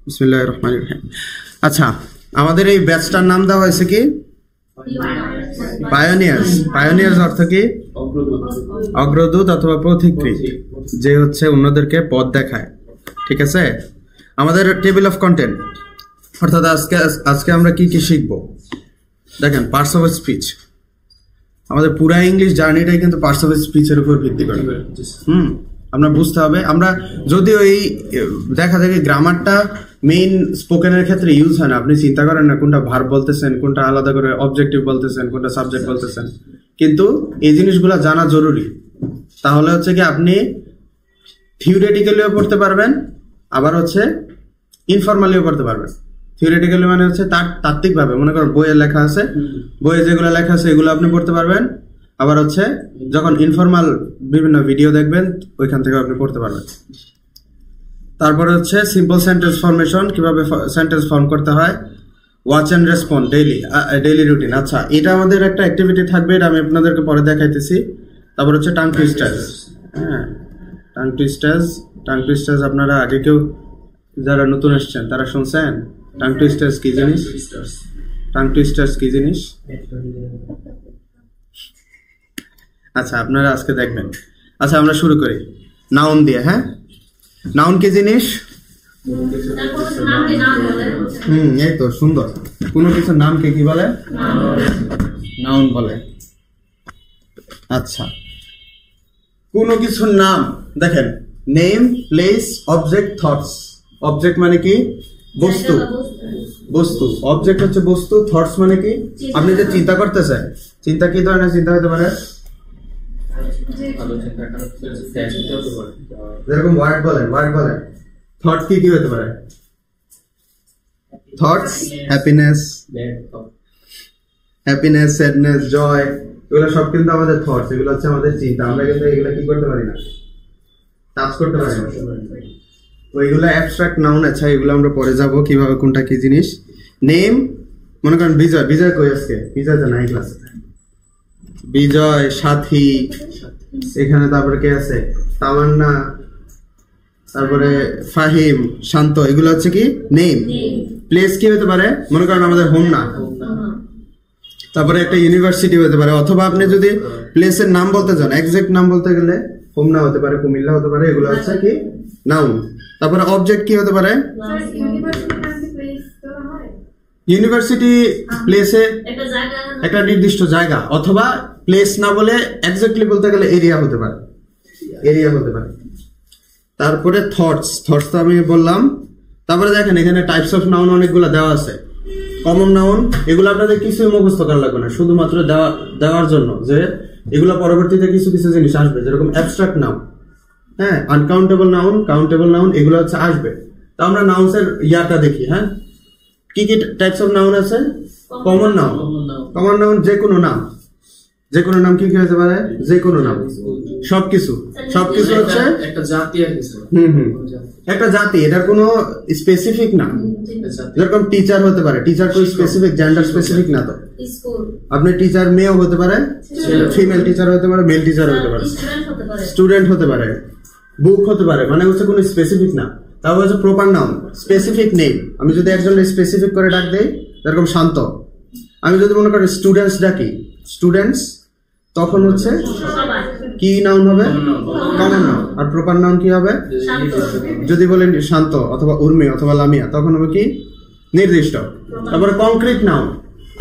বিসমিল্লাহির রহমানির রহিম। আচ্ছা, আমাদের এই ব্যাচটার নাম দেওয়া হয়েছে কি পায়োনিয়ার্স। পায়োনিয়ার্স অর্থ কি অগ্রদূত অথবা পথিকৃৎ, যে হচ্ছে অন্যদেরকে পথ দেখায়। ঠিক আছে, আমাদের টেবিল অফ কন্টেন্ট অর্থাৎ আজকে আমরা কি কি শিখব দেখেন। পার্টস অফ স্পিচ, আমাদের পুরা ইংলিশ জার্নিটাই কিন্তু পার্টস অফ স্পিচের উপর ভিত্তি করে। আপনার বুঝতে হবে, আমরা যদিও এই দেখা যায় গ্রামারটা মেইন স্পোকেনের ক্ষেত্রে ইউজ হয় না, আপনি চিন্তা করেন না কোনটা ভার্ব বলতেছেন, কোনটা আলাদা করে অবজেক্টিভ বলতেছেন, কোনটা সাবজেক্ট বলতেছেন, কিন্তু এই জিনিসগুলো জানা জরুরি। তাহলে হচ্ছে কি আপনি থিওরিটিক্যালিও পড়তে পারবেন, আবার হচ্ছে ইনফরমালিও পড়তে পারবেন। থিওরিটিক্যালি মানে হচ্ছে তাত্ত্বিকভাবে, মনে করেন বইয়ে লেখা আছে, বইয়ে যেগুলো লেখা আছে এগুলো আপনি পড়তে পারবেন, আবার হচ্ছে যখন ইনফরমাল বিভিন্ন ভিডিও দেখবেন ওইখান থেকে আপনি পড়তে পারবেন। তারপরে হচ্ছে সিম্পল সেন্টেন্স ফরমেশন, কিভাবে সেন্টেন্স ফর্ম করতে হয়, watch and respond daily routine. আচ্ছা, এটা আমাদের একটা অ্যাক্টিভিটি থাকবে, এটা আমি আপনাদেরকে পরে দেখাইতেছি। তারপর হচ্ছে টাং টুইস্টার্স। হ্যাঁ, টাং টুইস্টার্স আপনারা আগে কেউ যারা নতুন এসছেন তারা শুনছেন টাং টুইস্টার্স কি জিনিস? টাং টুইস্টার্স কি জিনিস? আচ্ছা, আপনারা আজকে দেখবেন। আচ্ছা, আমরা শুরু করি নাউন দিয়ে। হ্যাঁ, নাউন কি জিনিস? এই তো সুন্দর। কোনো কিছুর নামকে কি বলে? নাউন বলে। আচ্ছা, কোনো কিছুর নাম দেখেন, name, place, object, thoughts. Object মানে কি? বস্তু। বস্তু, অবজেক্ট হচ্ছে বস্তু। থটস মানে কি? আপনি যে চিন্তা করতেছেন, চিন্তা কি ধরনের চিন্তা হতে পারে? যেরকম ওয়ার্ড বলেন। থট কি কি হতে পারে? থটস, হ্যাপিনেস, স্যাডনেস, জয়, এগুলো সব কিন্তু আমাদের থটস। এগুলো হচ্ছে আমাদের চিন্তা। আমরা কিন্তু এগুলো কি করতে পারি না, টাচ করতে পারি না। ওইগুলো অ্যাবস্ট্রাক্ট নাউন। আচ্ছা, এগুলো আমরা পরে যাবো কিভাবে কোনটা কি জিনিস। নেম, মনে করেন বিজয় কই আজকে? বিজয় তো নাই ক্লাসে। বিজয়, সাথী, এখানে তারপরে কে আছে? তামান্না, তারপরে ফাহিম, শান্ত, এগুলো হচ্ছে কি নেম। প্লেস কি হতে পারে? মনে করেন আমাদের হোম না, তারপরে একটা ইউনিভার্সিটি হতে পারে, অথবা আপনি যদি প্লেসের নাম বলতে চান, এক্সাক্ট নাম বলতে গেলে হোম না হতে পারে, কুমিল্লা হতে পারে, এগুলো হচ্ছে কি নাউন। তারপরে অবজেক্ট কি হতে পারে? ইউনিভার্সিটি প্লেসে একটা নির্দিষ্ট জায়গা, অথবা প্লেস না বলে এক্স্যাক্টলি বলতে গেলে এরিয়া হতে পারে। তারপরে থটস তো আমি বললাম। তারপরে দেখেন এখানে টাইপস অফ নাউন অনেকগুলো দেওয়া আছে। কমন নাউন, এগুলো আপনাদের কিছুই মুখস্থ করা লাগবে না, শুধুমাত্র দেওয়ার জন্য যে এগুলো পরবর্তীতে কিছু কিছু জিনিস আসবে, যেরকম অ্যাবস্ট্রাক্ট নাউন, হ্যাঁ, আনকাউন্টেবল নাউন, কাউন্টেবল নাউন, এগুলো হচ্ছে আসবে। তা আমরা নাউন্সের ইয়াটা দেখি। হ্যাঁ, কি কি টাইপস অফ নাউন আছে? কমন নাউন যে কোনো নাম কি কি হতে পারে? যে কোনো নাম, সবকিছু হচ্ছে একটা জাতি। একটা জাতি, এটার কোনো স্পেসিফিক না। যেরকম টিচার হতে পারে, টিচার কোনো স্পেসিফিক জেন্ডার স্পেসিফিক না। তো আপনি টিচার মেয়েও হতে পারে, ফিমেল টিচার হতে পারে, মেল টিচার হতে পারে, স্টুডেন্ট হতে পারে, বুক হতে পারে, মানে হচ্ছে কোনো স্পেসিফিক না। তারপর হচ্ছে প্রপার নাউন, স্পেসিফিক নেম। আমি যদি একজন স্পেসিফিক করে ডাক দেই, যেরকম শান্ত, আমি যদি মনে করি স্টুডেন্টস ডাকি, স্টুডেন্টস, তখন হচ্ছে কি নাউন হবে? Common noun. আর প্রপার নাউন কি হবে? যদি বলেন শান্ত অথবা উর্মি অথবা লামিয়া, তখন হবে কি নির্দিষ্ট। তারপরে concrete noun,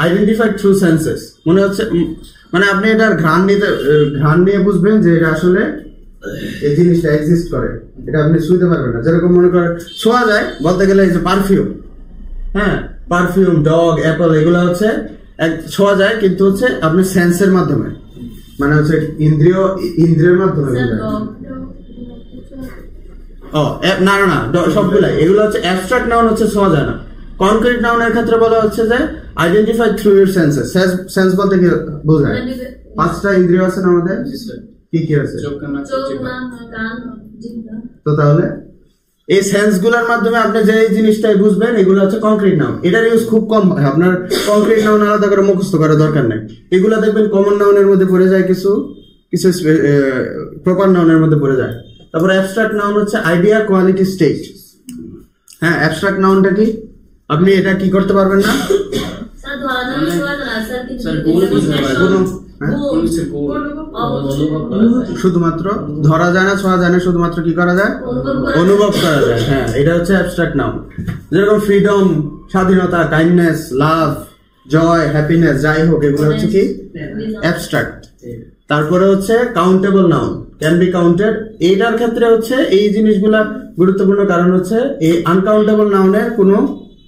identified through senses. মনে হচ্ছে মানে আপনি এটার ঘ্রাণ নিয়ে বুঝবেন যে এটা আসলে এই জিনিসটা এক্সিস্ট করে, এটা আপনি ছুঁতে পারবেন না। যেরকম মনে করেন ছোঁয়া যায় বলতে গেলে এই যে পারফিউম, হ্যাঁ, পারফিউম, ডগ, অ্যাপল, এগুলো হচ্ছে ছোঁয়া যায়, কিন্তু হচ্ছে আপনি সেন্সের মাধ্যমে, মানে হচ্ছে ইন্দ্রিয়ের মাধ্যমে। না সবগুলাই এগুলো হচ্ছে অ্যাবস্ট্রাক্ট নাউন, হচ্ছে ছোঁয়া যায় না। কনক্রিট নাউনের ক্ষেত্রে বলা হচ্ছে যে identified through your senses. Sense বলতে কি বোঝায়? 5টা ইন্দ্রিয় আছে না আমাদের, কি কি আছে? তো তাহলে এই সেন্স গুলার মাধ্যমে আপনি যে জিনিসটাই বুঝবেন, এগুলো হচ্ছে কংক্রিট নাউন। এটার ইউজ খুব কম হয়, আপনার কংক্রিট নাউন আলাদা করে মুখস্থ করার দরকার নেই। এগুলা দেখবেন কমন নাউনের মধ্যে পড়ে যায়, কিছু প্রপার নাউনের মধ্যে পড়ে যায়। তারপর অ্যাবস্ট্রাক্ট নাউন হচ্ছে আইডিয়া, কোয়ালিটি, স্টেট। হ্যাঁ, অ্যাবস্ট্রাক্ট নাউনটা কি? আপনি এটা কি করতে পারবেন না? স্যার ধরা যাবে না স্যার স্যার গোল বুঝতে পারবেন কোনো শুধুমাত্র ধরা যায় না, ছোঁয়া যায় না, শুধুমাত্র কি করা যায়? অনুভব করা যায়। হ্যাঁ, এটা হচ্ছে অ্যাবস্ট্রাক্ট নাউন। যেরকম ফ্রিডম, স্বাধীনতা, কাইন্ডনেস, লাভ, জয়, হ্যাপিনেস, যাই হোক, এগুলো হচ্ছে কি অ্যাবস্ট্রাক্ট। তারপরে হচ্ছে countable noun, can be counted. এইটার ক্ষেত্রে হচ্ছে এই জিনিসগুলা গুরুত্বপূর্ণ, কারণ হচ্ছে এই আনকাউন্টেবল নাউনের কোনো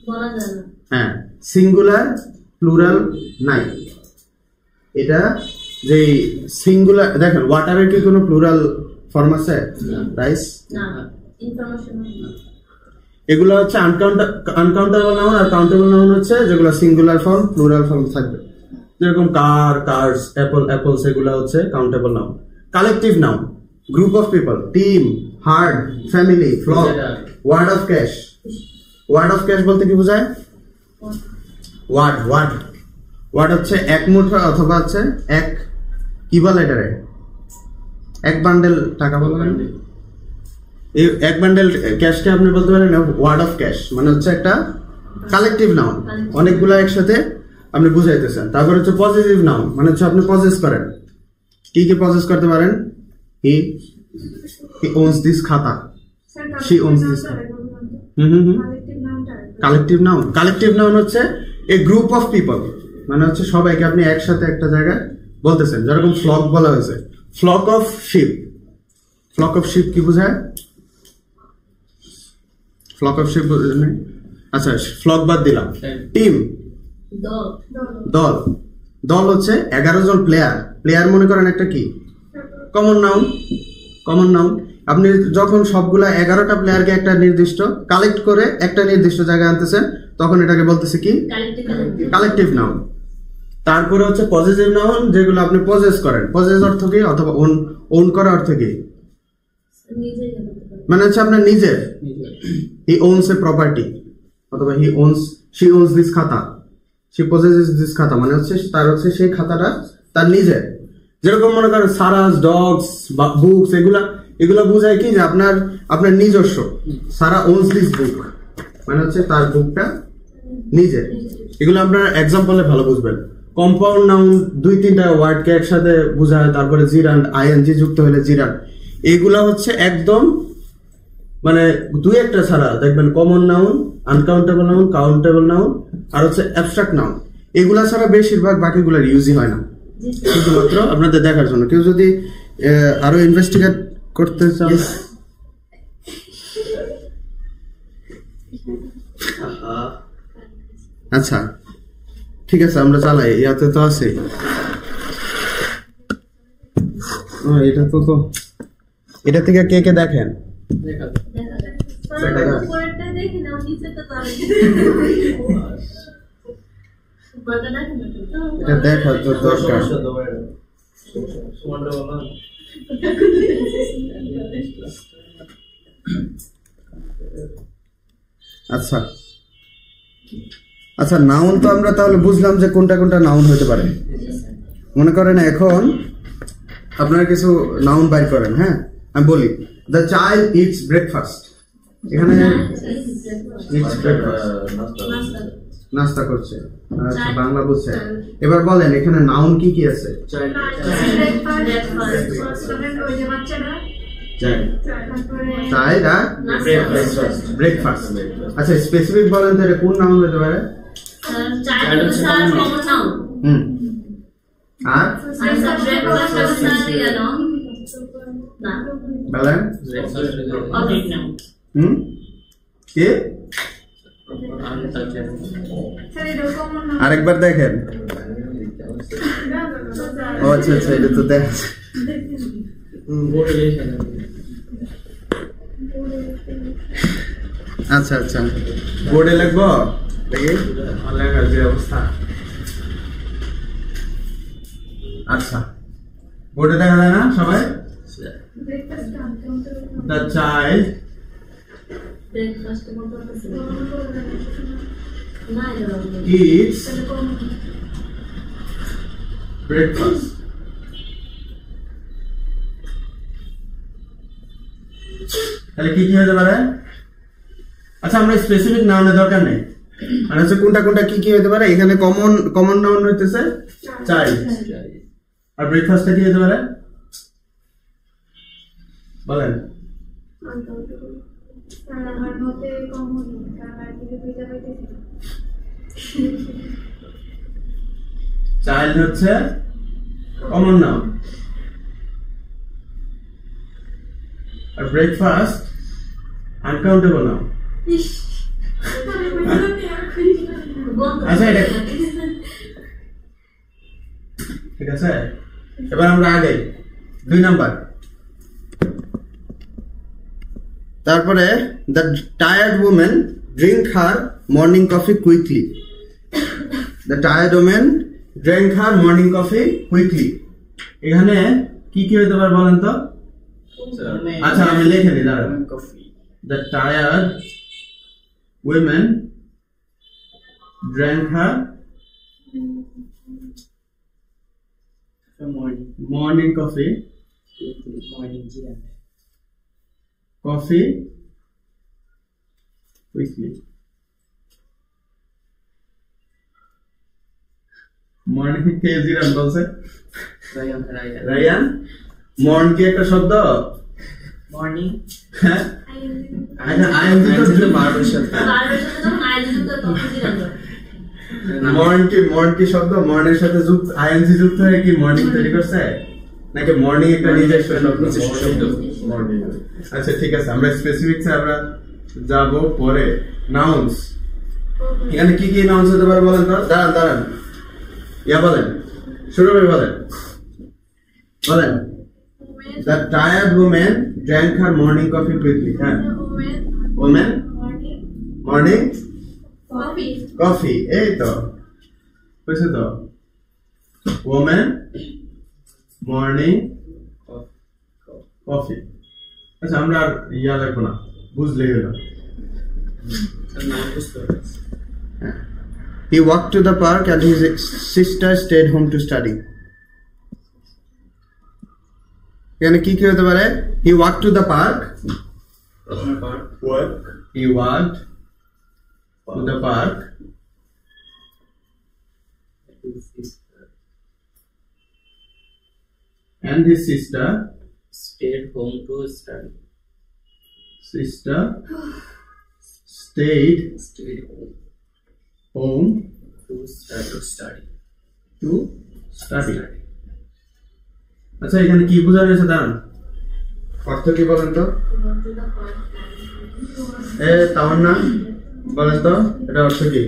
বলা যায় না। হ্যাঁ সিঙ্গুলার প্লুরাল নাই। এটা যে সিঙ্গুলার, দেখেন ওয়াটারের কি কোনো প্লুরাল ফর্ম আছে? রাইস না, ইনফরমেশন এগুলো হচ্ছে আনকাউন্টেবল নাউন, আর কাউন্টেবল নাউন হচ্ছে যেগুলো সিঙ্গুলার ফর্ম, প্লুরাল ফর্ম থাকবে। যেরকম কার, কার্স, অ্যাপল, অ্যাপলস, এগুলো হচ্ছে countable noun. Collective noun, group of people, team, herd, family, flock. Word of cash, word of cash বলতে কি বোঝায়? ওয়ার্ড ওয়ার্ড ওয়ার্ড হচ্ছে এক মুঠো অথবা হচ্ছে এক, কি বলে এটারে, এক বান্ডেল টাকা বলবেন। এই এক বান্ডেল ক্যাশকে আপনি বলতে পারেন ওয়ার্ড অফ ক্যাশ, মানে হচ্ছে একটা কালেকটিভ নাউন, অনেকগুলো একসাথে আপনি বুঝাইতেছেন। তারপর হচ্ছে পজিটিভ নাউন, মানে হচ্ছে আপনি পজেস করেন। কি কি পজেস করতে পারেন? হি ওনস দিস খাতা, শি ওনস দিস খাতা। কালেকটিভ নাউন, কালেকটিভ নাউন হচ্ছে এ গ্রুপ অফ পিপল, মানে হচ্ছে সবাইকে আপনি একসাথে একটা জায়গায় বলতেছেন। যেরকম ফ্লক বলা হয়েছে, flock of sheep. Flock of sheep কি বোঝায়? ফ্লক অফ শিপ, আচ্ছা ফ্লক বাদ দিলাম। টিম, দল। দল হচ্ছে 11 জন প্লেয়ার। প্লেয়ার মনে করেন একটা কি কমন নাউন, কমন নাউন। আপনি যখন সবগুলা 11টা প্লেয়ারকে একটা নির্দিষ্ট কালেক্ট করে একটা নির্দিষ্ট জায়গায় আনতেছেন, তখন এটাকে বলতেছে কি কালেকটিভ নাউন। তারপরে হচ্ছে পজেসিভ নাউন, যেগুলো আপনি পজেস করেন। পজেস অর্থ কি, অথবা ওন করা অর্থ কি? মানে হচ্ছে আপনার নিজের। হি ওনস এ প্রপার্টি, অথবা হি ওনস, শি ওনস দিস খাতা, শি পজেসেস দিস খাতা, মানে হচ্ছে তার হচ্ছে সেই খাতাটা তার নিজের। যেরকম মনে করেন সারাস, ডগস বা বুকস, এগুলা বোঝায় কি যে আপনার নিজস্ব। সারা ওনস দিস বুক, মানে হচ্ছে তার বুকটা নিজের। এগুলো আপনার এক্সাম্পলে ভালো বুঝবেন। কম্পাউন্ড নাউন 2-3টা ওয়ার্ডকে একসাথে বোঝায়। তারপরে জিরান্ড, আইএনজি যুক্ত হলে জিরান্ড। এগুলা হচ্ছে একদম মানে 2-1টা ছাড়া দেখবেন common noun, uncountable noun, countable noun, আর হচ্ছে অ্যাবস্ট্রাক্ট নাউন। এগুলা ছাড়া বেশিরভাগ বাকিগুলোর ইউজই হয় না। শুধুমাত্র আপনাদের দেখার জন্য। কেউ যদি আরো ইনভেস্টিগেট করতে চান, আচ্ছা ঠিক আছে, আমরা চালাই। ইয়াতে তো আছে, এটা তো এটা থেকে কে কে দেখেন? এটা দেখা তো দরকার। আচ্ছা আচ্ছা, নাউন তো আমরা তাহলে বুঝলাম যে কোনটা কোনটা নাউন হতে পারে। মনে করেন এখন আপনারা কিছু নাউন বাই করেন। হ্যাঁ, আমি বলি দ্য চাইল্ড ইটস ব্রেকফাস্ট। এখানে নাস্তা করছে, আচ্ছা বাংলা বুঝছে। এবার বলেন এখানে নাউন কি কি আছে? চাইল্ড আর ব্রেকফাস্ট। আচ্ছা স্পেসিফিক বলেন তো এটা কোন নাউন হতে পারে? আর বলেন কে? আরেকবার দেখেন। ও আচ্ছা আচ্ছা, এটা তো দেখ। আচ্ছা আচ্ছা, বোর্ডে লিখবো। দেখি লেখার যে অবস্থা। আচ্ছা বোর্ডে দেখা যায় না সবাই? The child eats breakfast. তাহলে কি কি হতে পারে? আচ্ছা আমরা স্পেসিফিক নাউনের দরকার নেই, মানে হচ্ছে কোনটা কোনটা কি কি হতে পারে। এখানে কমন নাউন হইতেছে চাইল্ড, আর ব্রেকফাস্টটা কি হতে পারে বলেন? চাইল্ড হচ্ছে কমন নাউন, আর ব্রেকফাস্ট আনকাউন্টেবল নাউন। আচ্ছা এটা ঠিক আছে। এবার আমরা আগে 2 নাম্বার, তারপরে the tired woman drink her morning coffee quickly. The tired woman drink her morning coffee quickly, এখানে কি কি হতে পারে বলেন তো? আচ্ছা আমি লিখে দিই দাঁড়ান। The tired women drank her morning coffee quickly. Morning কে জিরান বলছে? রায়ান। মর্ন কি একটা শব্দ? মর্নিং হ্যাঁ মর্ন কি শব্দ? মর্নের সাথে যুক্ত আইএনজি যুক্ত হয়ে কি মর্নিং তৈরি করছে, নাকি মর্নিং একটা নিজস্ব শব্দ? আচ্ছা ঠিক আছে, আমরা স্পেসিফিকসে আমরা যাব পরে। নাউন্স, এখানে কি কি নাউন্স হতে পারে বলেন তো? দাঁড়ান ইয়া বলেন, শুরু করে বলেন। The tired woman drank her morning coffee quickly. Woman morning coffee. এই তো বুঝছো তো, woman morning coffee. আচ্ছা আমরা আর ইয়া লাগবো না, বুঝলেই হলো। He walked to the park and his sister stayed home to study. এখানে কি কি হতে পারে? He walked to the park. He walked to the park. And his sister stayed home to study. Sister stayed home to study. আচ্ছা এখানে কি বোঝানো হয়েছে দাঁড়ান, অর্থ কি বলেন তো? তাহলে না বলেন তো এটা অর্থ কি?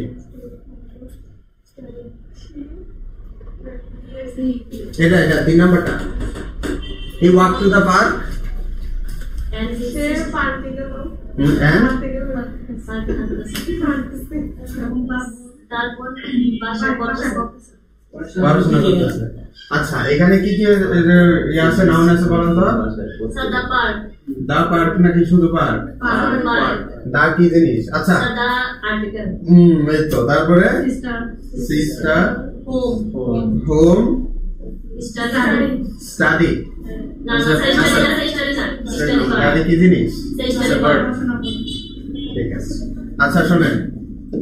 এটা 3 নাম্বারটা। He walked to the park and পড়াশোনা করতেছে। আচ্ছা এখানে কি কি আছে নাউন আছে বলেন তো? দা পার্ক নাকি শুধু পার্ক? দা কি জিনিস? আচ্ছা এই তো, তারপরে সিস্টার হোম স্টাডি। স্টাডি কি জিনিস? ঠিক আছে। আচ্ছা শোনেন,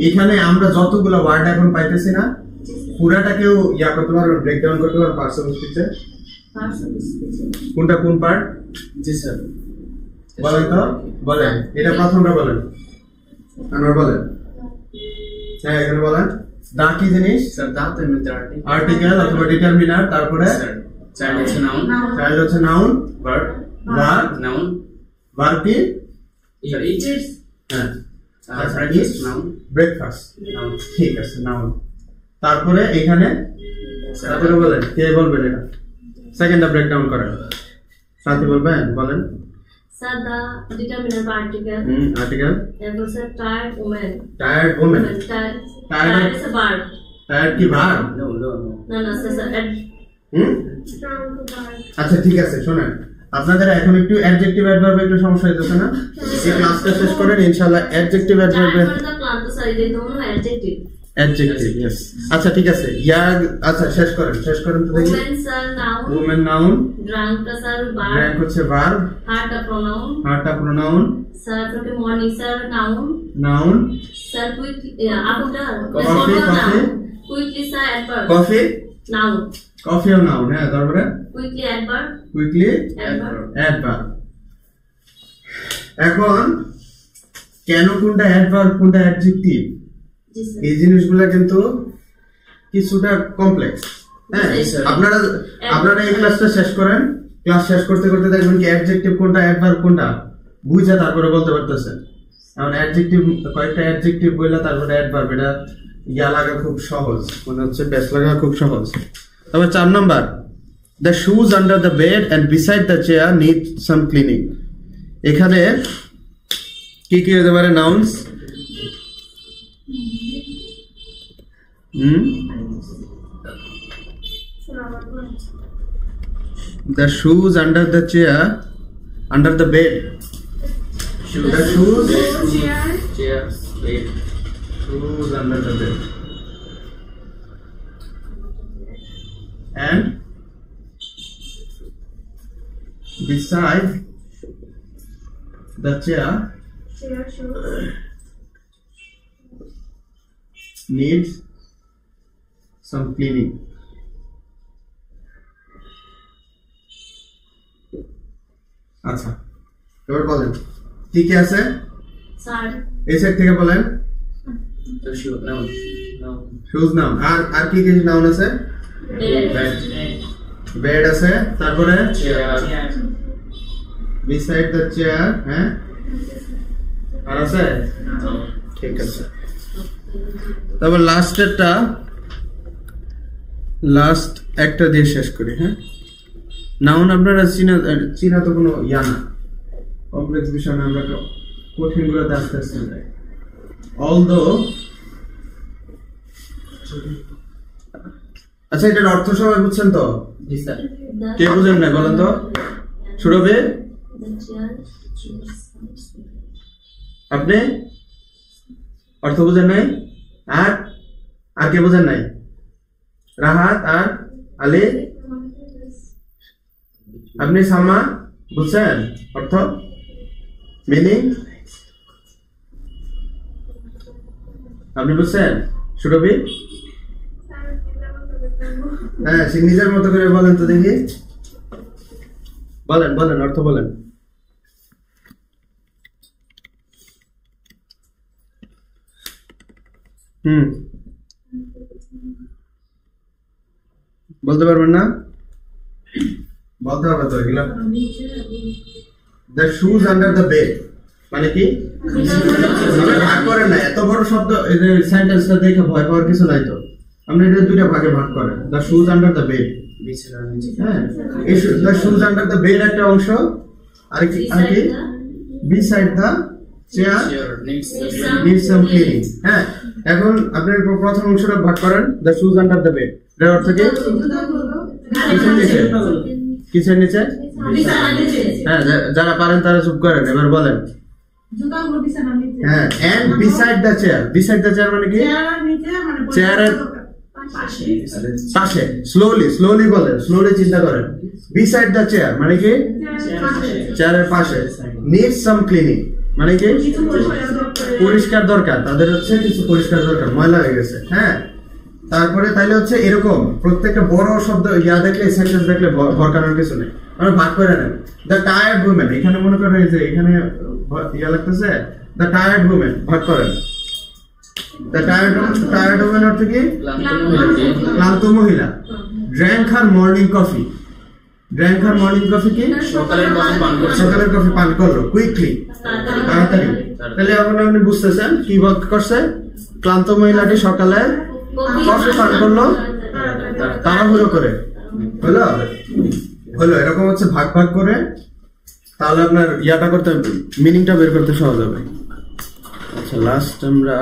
এখানে আমরা যতগুলো ওয়ার্ড এখন পাইতেছি না, পুরাটাকেও ইয়া করতে পারবেন, ব্রেকডাউন করতে পারবেন পার্টস অফ স্পিচে? কোনটা কোন পার্ট? জি স্যার বলেন তো, বলেন। এটা প্রথমটা বলেন, আনোয়ার বলেন। হ্যাঁ এখানে বলেন। দা কি জিনিস? স্যার দা তো মধ্যে আর্টিকেল অথবা ডিটারমিনার, তারপরে চাইল্ড হচ্ছে নাউন, চাইল্ড হচ্ছে নাউন, ভার্ব নাউন, ভার্ব কি? ইট। হ্যাঁ আচ্ছা নাউন, ব্রেকফাস্ট নাউন। ঠিক আছে নাউন। তারপরে এখানে সাথে বলেন, কে বলবেন এটা? সেকেন্ডটা ব্রেকডাউন করেন, সাথে বলবেন, বলেন। Sir, the determiner article. Article. Therefore, sir, tired woman. Tired woman. Tired is a verb. Tired কি verb? No, sir, আচ্ছা ঠিক আছে, শোনেন আপনাদের এখন একটু অ্যাডজেক্টিভ অ্যাডভার্ব একটু সমস্যা হইতেছে না? এই ক্লাসটা শেষ করেন ইনশাআল্লাহ অ্যাডজেক্টিভ অ্যাডভার্ব। ক্লান্ত স্যার এই দোনো অ্যাডজেক্টিভ। অ্যাডজেক্টিভ ইয়েস আচ্ছা ঠিক আছে ইয়াং আচ্ছা শেষ করেন তো দেখি Women sir noun. Women noun Drunk sir drank verb. হচ্ছে ভার্ব Heart a pronoun. হার্টা pronoun Sir from morning sir noun. Noun Sir quickly after. Coffee, coffee. Quickly sir adverb. Coffee Noun. কফিও noun হ্যাঁ তারপরে Quickly adverb. Quickly Adverb. Adverb এখন কেন কোনটা adverb কোনটা adjective Ji sir. এই জিনিসগুলো কিন্তু কিছুটা কমপ্লেক্স হ্যাঁ Yes, sir. আপনারা এই ক্লাসটা শেষ করেন ক্লাস শেষ করতে করতে দেখবেন কি অ্যাডজেক্টিভ কোনটা অ্যাডভার্ব কোনটা বুঝে তারপরে বলতে পারতেছেন কারণ অ্যাডজেক্টিভ কয়েকটা অ্যাডজেক্টিভ বললে তারপরে অ্যাডভার্ব এটা ইয়া লাগা খুব সহজ মানে হচ্ছে বেস লাগা খুব সহজ তবে 4 number the shoes under the bed and beside the chair need some cleaning এখানে কি কি হতে পারে nouns The shoes under the chair, under the bed. The shoes, Chairs, bed. shoes under the bed. And beside the chair needs some cleaning. আচ্ছা এবার বলেন কি কি আছে Sir. এই সাইড থেকে বলেন The shoe, noun. Noun. Shoes noun আর কি কি নাউন আছে Bed. বেড আছে তারপরে Chair. বিসাইড দ্য চেয়ার হ্যাঁ আর আছে ঠিক আছে তারপর লাস্ট একটা দিয়ে শেষ করি হ্যাঁ নাউন আপনারা চীনা তো কোনো ইয়া না কমপ্লেক্স বিষয় না আমরা কঠিন গুলোতে আস্তে আস্তে যাই অলদো আচ্ছা এটার অর্থ সবাই বুঝছেন তো Yes, sir. কে বুঝেন না বলেন তো সুরভি The chair. আপনি অর্থ বুঝেন নাই আর কে বুঝেন নাই রাহাত আর আলী আপনি সালমা বুঝছেন অর্থ মিনিং আপনি বুঝছেন সুরভি হ্যাঁ সে নিজের মতো করে বলেন তো দেখি বলেন অর্থ বলেন বলতে পারবেন না বলতে হবে তো এগুলো the shoes under the bed মানে কি ভাগ করেন না এত বড় শব্দ এই যে সেন্টেন্সটা দেখে ভয় পাওয়ার কিছু নাই তো আপনি এটা দুইটা ভাগে ভাগ করেন the shoes under the bed বিছানার নিচে। হ্যাঁ এই the shoes under the bed একটা অংশ আর কি beside the chair Chair needs the Needs need some cleaning হ্যাঁ এখন আপনি প্রথম অংশটা ভাগ করেন the shoes under the bed এর অর্থ কি কিসের নিচে হ্যাঁ যারা পারেন তারা চুপ করেন এবার বলেন হ্যাঁ এন্ড বিসাইড দ্য চেয়ার মানে কি চেয়ারের পাশে স্লোলি বলেন স্লোলি চিন্তা করেন বিসাইড দ্য চেয়ার মানে কি চেয়ারের পাশে নিড সাম ক্লিনিং মানে কি পরিষ্কার দরকার তাদের হচ্ছে কিছু পরিষ্কার দরকার ময়লা হয়ে গেছে হ্যাঁ তারপরে তাইলে হচ্ছে এরকম প্রত্যেকটা বড় শব্দ ইয়া দেখলে সেন্টেন্স দেখলে ভরকানোর কিছু নেই আমরা ভাগ করে নেন দ্য টায়ার্ড উমেন এখানে মনে করেন যে এখানে ইয়া লাগতেছে দ্য টায়ার্ড উমেন ভাগ করেন দ্য টায়ার্ড উমেন অর্থ কি ক্লান্ত মহিলা ড্র্যাঙ্ক হার মর্নিং কফি কি সকালের কফি পান করলো কুইকলি তাড়াতাড়ি তাহলে এখন আপনি বুঝতেছেন কি ভাগ করছে ক্লান্ত মহিলাটি সকালে কফি পান করলো তাড়াহুড়ো করে হলো এরকম হচ্ছে ভাগ ভাগ করে তাহলে আপনার ইয়াটা করতে মিনিংটা বের করতে সহজ হবে আচ্ছা লাস্ট আমরা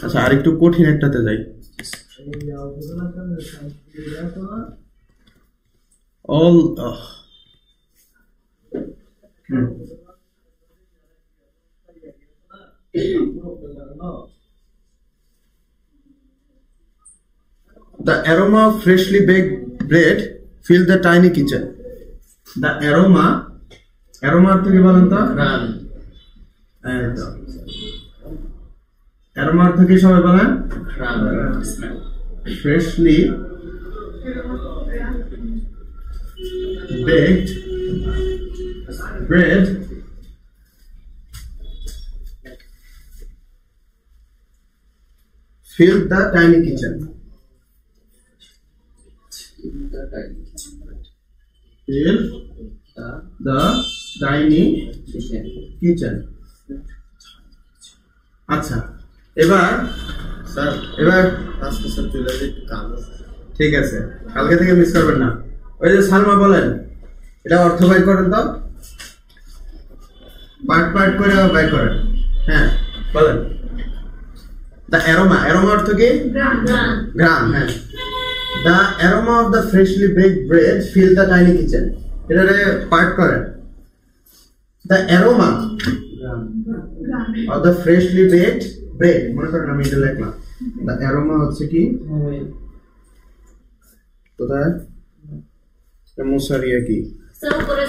আচ্ছা আরেকটু কঠিন একটাতে যাই all The aroma of freshly baked bread filled the tiny kitchen. The aroma অর্থ কি বলেন তো? ঘ্রাণ। aroma অর্থ কি সবাই বলেন? ঘ্রাণ। Smell. Freshly baked bread filled the tiny kitchen. Filled the tiny kitchen. আচ্ছা, এবার আজকে সব চলে একটু কাজ আছে। ঠিক আছে, কালকে থেকে মিস করবেন না। ওই যে সালমা বলেন, এটা অর্থ বাই করেন তো, পার্ট করে বাই করেন। হ্যাঁ বলেন। দ্য অ্যারোমা অর্থ কি? ঘ্রাণ। হ্যাঁ, the aroma of the freshly baked bread fill the tiny kitchen, এটারে পার্ট করেন। The aroma of the freshly baked bread, মনে করেন আমি এটা লিখলাম। দ্য অ্যারোমা হচ্ছে কি, কোথায় মুসারিয়া কি सर्व करे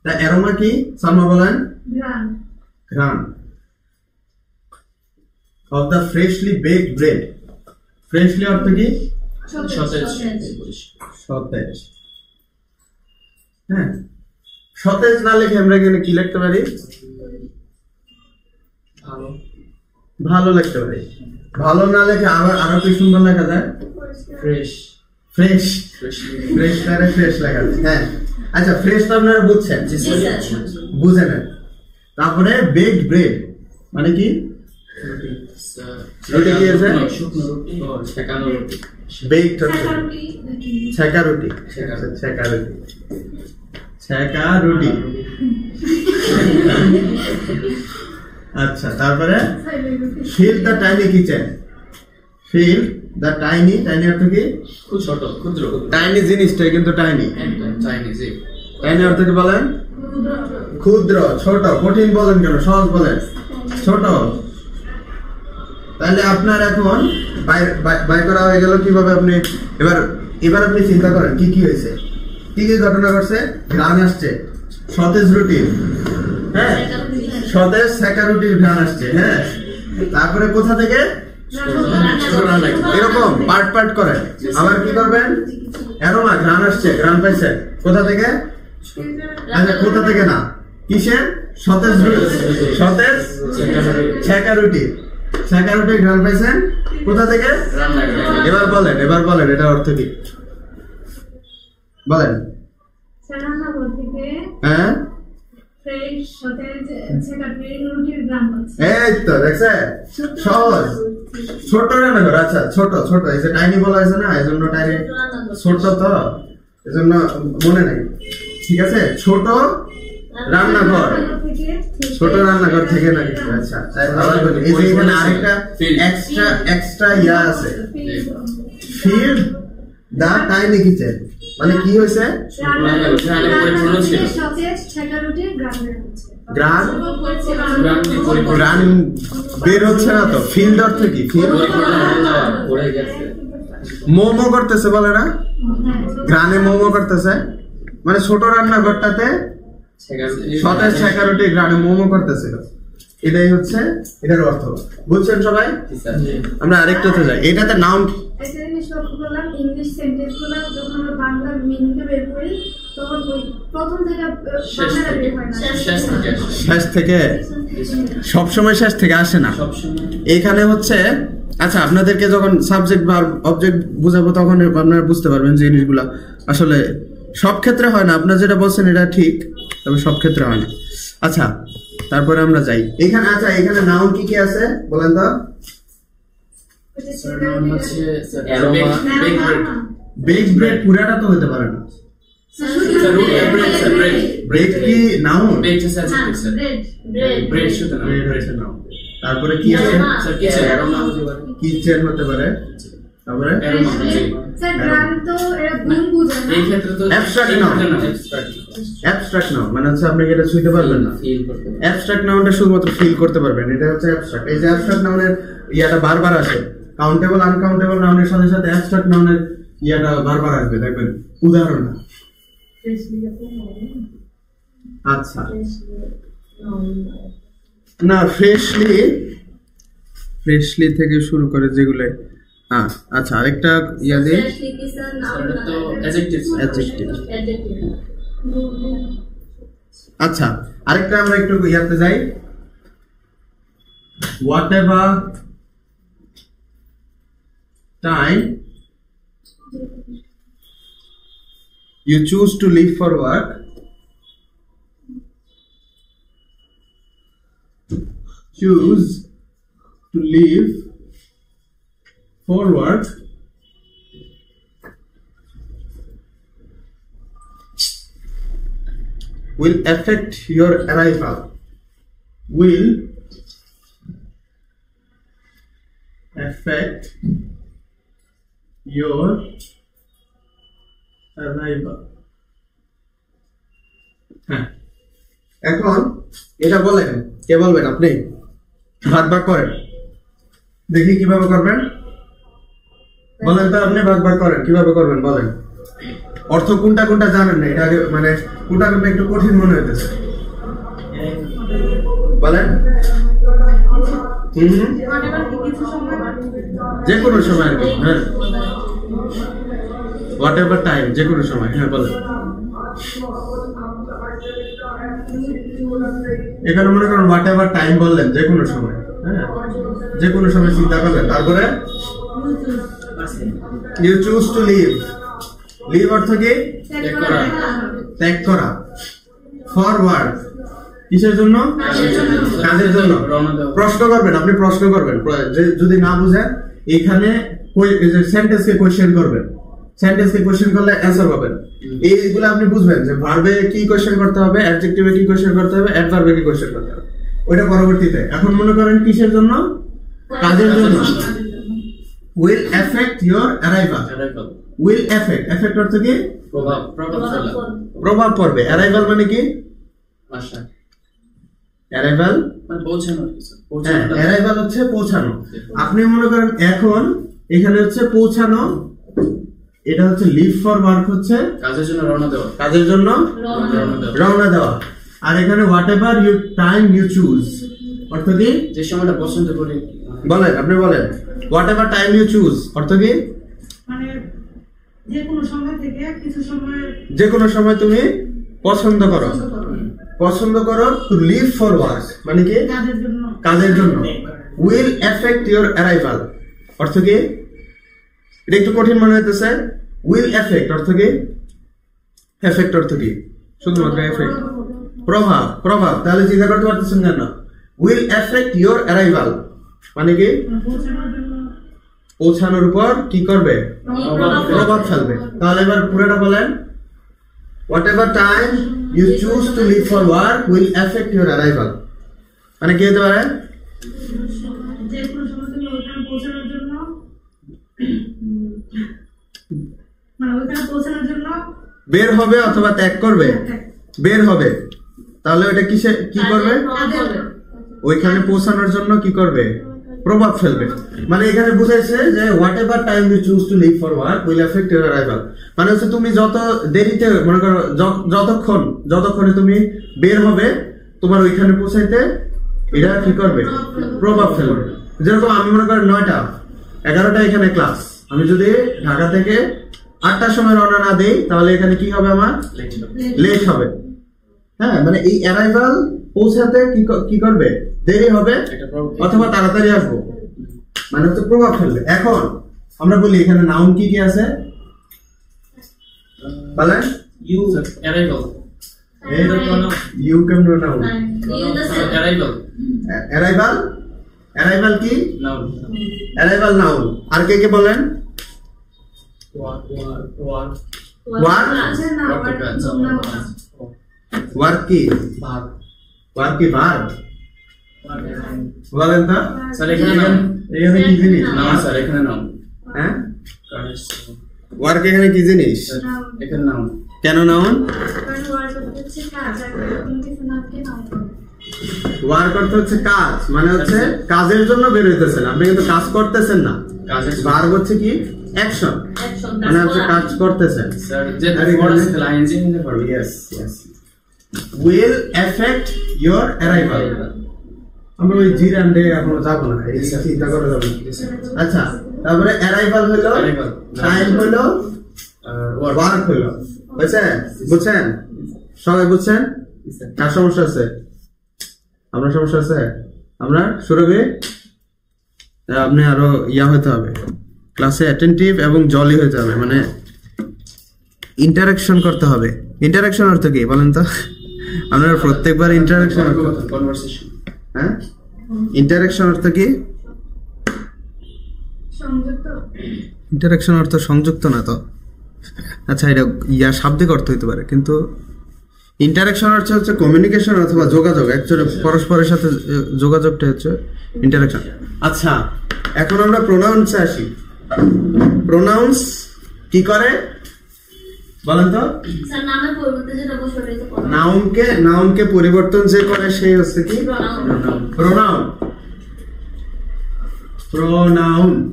The aroma কি? সালমা বলেন। ঘ্রাণ of the freshly baked bread. Freshly অর্থ কি? সতেজ। হ্যাঁ, সতেজ না লিখে আমরা এখানে কি লিখতে পারি? ভালো লিখতে পারি। ভালো না লিখে আরো কি সুন্দর লেখা যায়? ফ্রেশ লেখা যায়। হ্যাঁ, আচ্ছা, ফ্রেশ তো আপনারা বুঝছেন, বুঝে নেন। তারপরে বেকড ব্রেড মানে কি? রুটি কি আছে? বেকড হচ্ছে ছেঁকা রুটি। আচ্ছা, তারপরে fill the tiny kitchen. Fill the tiny অর্থ কি? খুব ছোট, ক্ষুদ্র। টাইনি জিনিসটা কিন্তু টাইনি। টাইনি অর্থ কি বলেন? ক্ষুদ্র, ছোট। কঠিন বলেন কেন? সহজ বলেন। ছোট। তাহলে আপনার এখন বাই করা হয়ে গেল কিভাবে? আপনি এবার আপনি চিন্তা করেন কি কি হয়েছে, কি কি ঘটনা ঘটছে। ঘ্রাণ আসছে সতেজ রুটি, হ্যাঁ, সতেজ ছেঁকা রুটির ঘ্রাণ আসছে। হ্যাঁ, তারপরে কোথা থেকে? এরকম পার্ট করেন। আবার কি করবেন? অ্যারোমা, ঘ্রাণ আসছে, ঘ্রাণ পাইছে কোথা থেকে? আচ্ছা, কোথা থেকে না, কিসের? সতেজ ছেঁকা রুটি ঘ্রাণ পাইছেন কোথা থেকে? এবার বলেন এটা অর্থ কি বলেন? হ্যাঁ, এই তো দেখছে, সহজ। ছোট রান্নাঘর। আচ্ছা, ছোট এই যে টাইনি বলা হয়েছে না, এই জন্য টাইনি ছোট, তো এই জন্য মনে নেই। ঠিক আছে, ছোট রান্নাঘর থেকে নাকি? আচ্ছা, আবার বলি, এই যে এখানে আরেকটা এক্সট্রা ইয়া আছে, ফিল দা টাইনি কিচেন মানে কি হয়েছে? গ্রান বের হচ্ছে না তো। ফিল্ড অর্থ কি? মোমো করতেছে বলে না, গ্রানে মোমো করতেছে মানে ছোট রান্নাঘরটাতে সতেজ ছেঁকা রুটি গ্রানে মোমো করতেছিল। এটাই হচ্ছে এটার অর্থ। বুঝছেন সবাই? আমরা আরেকটাতে যাই। এটাতে নাউন ইংলিশ সেন্টেন্স গুলো যখন আমরা বাংলা মিনিংটা বের করি তখন প্রথম থেকে শেষ থেকে সবসময় শেষ থেকে আসে না। এখানে হচ্ছে, আচ্ছা, আপনাদেরকে যখন সাবজেক্ট বা অবজেক্ট বুঝাবো তখন আপনারা বুঝতে পারবেন যে জিনিসগুলা আসলে সব ক্ষেত্রে হয় না। আপনারা যেটা বলছেন এটা ঠিক, তবে সব ক্ষেত্রে হয় না। আচ্ছা, তারপরে আমরা যাই এখানে। আচ্ছা, এখানে নাউন কি কি আছে বলেন তো? বেকড ব্রেড পুরাটা তো হতে পারে না। ব্রেড কি নাউন? তারপরে কি আছে? কিচেন হতে পারে। তারপরে স্যার গ্রাম তো এরা গুণ বুঝে না এই ক্ষেত্রে তো Abstract noun. অ্যাবস্ট্রাক্ট নাউন মানে হচ্ছে আপনি এটা ছুঁতে পারবেন না। ফিল করতে পারবে। অ্যাবস্ট্রাক্ট নাউনটা শুধুমাত্র ফিল করতে পারবেন, এটা হচ্ছে অ্যাবস্ট্রাক্ট। এই যে অ্যাবস্ট্রাক্ট নাউনের ইয়াটা বারবার আসে, কাউন্টেবল আনকাউন্টেবল নাউনের সাথে সাথে অ্যাবস্ট্রাক্ট নাউনের ইয়াটা বারবার আসবে, দেখবেন উদাহরণ না। আচ্ছা না, ফ্রেশলি থেকে শুরু করে যেগুলো, হ্যাঁ আচ্ছা আরেকটা ইয়া দিয়ে Freshly কি স্যার নাউন স্যার, এটা তো adjective, স্যার। অ্যাডজেক্টিভ। Adjective. আচ্ছা আরেকটা আমরা একটু ইয়াতে যাই, whatever time you choose to leave for work, choose to leave for work will affect your arrival, will affect your arrival। হ্যাঁ এখন এটা বলেন, কে বলবেন? আপনি ভাগ ভাগ করেন, দেখি কিভাবে করবেন, বলেন তো আপনি ভাগ ভাগ করেন, কিভাবে করবেন বলেন। অর্থ কোনটা কোনটা জানেন না, এটা আগে মানে কোনটা কোনটা একটু কঠিন মনে হইতেছে, বলেন। যে কোনো সময় আর কি, হ্যাঁ হোয়াট এভার টাইম, যে কোনো সময়, হ্যাঁ বলেন। এখানে মনে করেন হোয়াট এভার টাইম বললেন, যে কোনো সময়, হ্যাঁ যে কোনো সময় চিন্তা করলেন। তারপরে you choose to leave, leave অর্থ কি? ত্যাগ করা। ফরওয়ার্ড কিসের জন্য? কাজের জন্য। প্রশ্ন করবেন, আপনি প্রশ্ন করবেন, যদি না বুঝেন এখানে সেন্টেন্সকে কোশ্চেন করবেন, সেন্টেন্সকে কোশ্চেন করলে অ্যান্সার পাবেন। এইগুলো আপনি বুঝবেন যে ভার্বে কি কোশ্চেন করতে হবে, অ্যাডজেক্টিভে কি কোশ্চেন করতে হবে, অ্যাডভার্বে কি কোশ্চেন করতে হবে, ওইটা পরবর্তীতে। এখন মনে করেন কিসের জন্য? কাজের জন্য। Will affect your arrival, will effect, effect অর্থ কি? প্রভাব পড়বে। অ্যারাইভাল মানে কি? অ্যারাইভাল মানে পৌঁছানো, হ্যাঁ অ্যারাইভাল হচ্ছে পৌঁছানো। আপনি মনে করেন এখন এখানে হচ্ছে পৌঁছানো, এটা হচ্ছে লিভ ফর ওয়ার্ক হচ্ছে কাজের জন্য রওনা দেওয়া, কাজের জন্য রওনা দেওয়া। আর এখানে whatever you time you choose অর্থ কি? যে সময়টা পছন্দ করি। বলেন, আপনি বলেন whatever time you choose অর্থ কি? মানে যে কোনো সময় থেকে কিছু সময়, যে কোনো সময় তুমি পছন্দ করো, পছন্দ করো। টু লিভ ফর ওয়ার্ক মানে কি? কাজের জন্য, কাজের জন্য। উইল এফেক্ট ইওর অ্যারাইভাল অর্থ কি? এটা একটু কঠিন মনে হইতেছে। উইল এফেক্ট অর্থ কি? এফেক্ট অর্থ কি? শুধুমাত্র এফেক্ট, প্রভাব, প্রভাব। তাহলে চিন্তা করতে পারতেছেন কেন? উইল এফেক্ট ইওর অ্যারাইভাল মানে কি? পৌঁছানোর জন্য, পৌঁছানোর উপর কি করবে? প্রভাব ফেলবে। তাহলে এবার পুরোটা বলেন। Whatever time you choose to leave for work will affect your arrival মানে কি হতে পারে? যে কোনো সময় তুমি ওইখানে পৌঁছানোর জন্য, মানে ওইখানে পৌঁছানোর জন্য বের হবে অথবা ত্যাগ করবে। বের হবে, তাহলে ওটা কিসে কি করবে? ওইখানে পৌঁছানোর জন্য কি করবে? প্রভাব ফেলবে। মানে এখানে বুঝাইছে যে whatever time you choose to leave for work will affect your arrival মানে হচ্ছে তুমি যত দেরিতে মনে করো, যতক্ষণে তুমি বের হবে তোমার ওইখানে পৌঁছাইতে এটা কি করবে? প্রভাব ফেলবে। যেরকম আমি মনে করি 9টা 11টা এখানে ক্লাস, আমি যদি ঢাকা থেকে 8টার সময় রওনা না দেই তাহলে এখানে কি হবে? আমার লেট হবে। হ্যাঁ মানে এই অ্যারাইভাল পৌঁছাতে কি করবে? দেরি হবে অথবা তাড়াতাড়ি আসবো, মানে হচ্ছে প্রভাব ফেলবে। এখন আমরা বলি এখানে নাউন কি কি আছে বলেন? ইউ অ্যারাইভাল, ইউ কেন নাউন? অ্যারাইভাল, অ্যারাইভাল, অ্যারাইভাল কি? Noun, arrival noun. আর কে কে বলেন? ওয়ার্ক, ওয়ার্ক কি? ওয়ার্ক কি ভার্ব? বলেন তো স্যার এখানে নাউন, এখানে কি জিনিস? নাউন স্যার এখানে নাউন। হ্যাঁ ওয়ার্ক এখানে কি জিনিস? এখানে নাম কেন নাউন? কারণ ওয়ার্ক হচ্ছে কাজ, আর এরকম কিছু না কে নাম করে। ওয়ার্ক অর্থ হচ্ছে কাজ, মানে হচ্ছে কাজের জন্য বের হইতেছেন, আপনি কিন্তু কাজ করতেছেন না। কাজের ভার্ব হচ্ছে কি? অ্যাকশন, Action, মানে হচ্ছে কাজ কাজ করতেছেন। স্যার যে আরে ফর্স এখানে- linking in the verb Yes, yes. Will affect your arrival. আমরা ওই জি রান্ডে এখনো যাবো না, এই চিন্তা করে যাবো। আচ্ছা, তারপরে অ্যারাইভাল হলো, Arrival. টাইম হলো, ওয়ার্ক হলো। বুঝছেন? বুঝছেন? সবাই বুঝছেন? কার সমস্যা আছে? আপনার সমস্যা আছে? আমরা শুরু করি। আপনি আরো হতে হবে, ক্লাসে অ্যাটেন্টিভ এবং জলি হতে হবে, মানে ইন্টারাকশন করতে হবে। ইন্টারাকশন অর্থ কি বলেন তো? আপনারা প্রত্যেকবার ইন্টারাকশন, কনভারসেশন। হ্যাঁ, ইন্টারাকশন অর্থ কি? সংযুক্ত ইন্টারাকশন অর্থ সংযুক্ত না তো। আচ্ছা, এটা শাব্দিক অর্থ হতে পারে, কিন্তু ইন্টারাকশন অর্থ হচ্ছে কমিউনিকেশন অথবা যোগাযোগ, অ্যাকচুয়ালি পরস্পরের সাথে যোগাযোগটা হচ্ছে ইন্টারাকশন। আচ্ছা, এখন আমরা প্রোনাউন্সে আসি। প্রোনাউন্স কি করে বলেন তো? স্যার নামের পরিবর্তে যেটা বসে ওটাই তো নাউনকে পরিবর্তন যে করে সেই হচ্ছে কি? প্রোনাউন। প্রোনাউন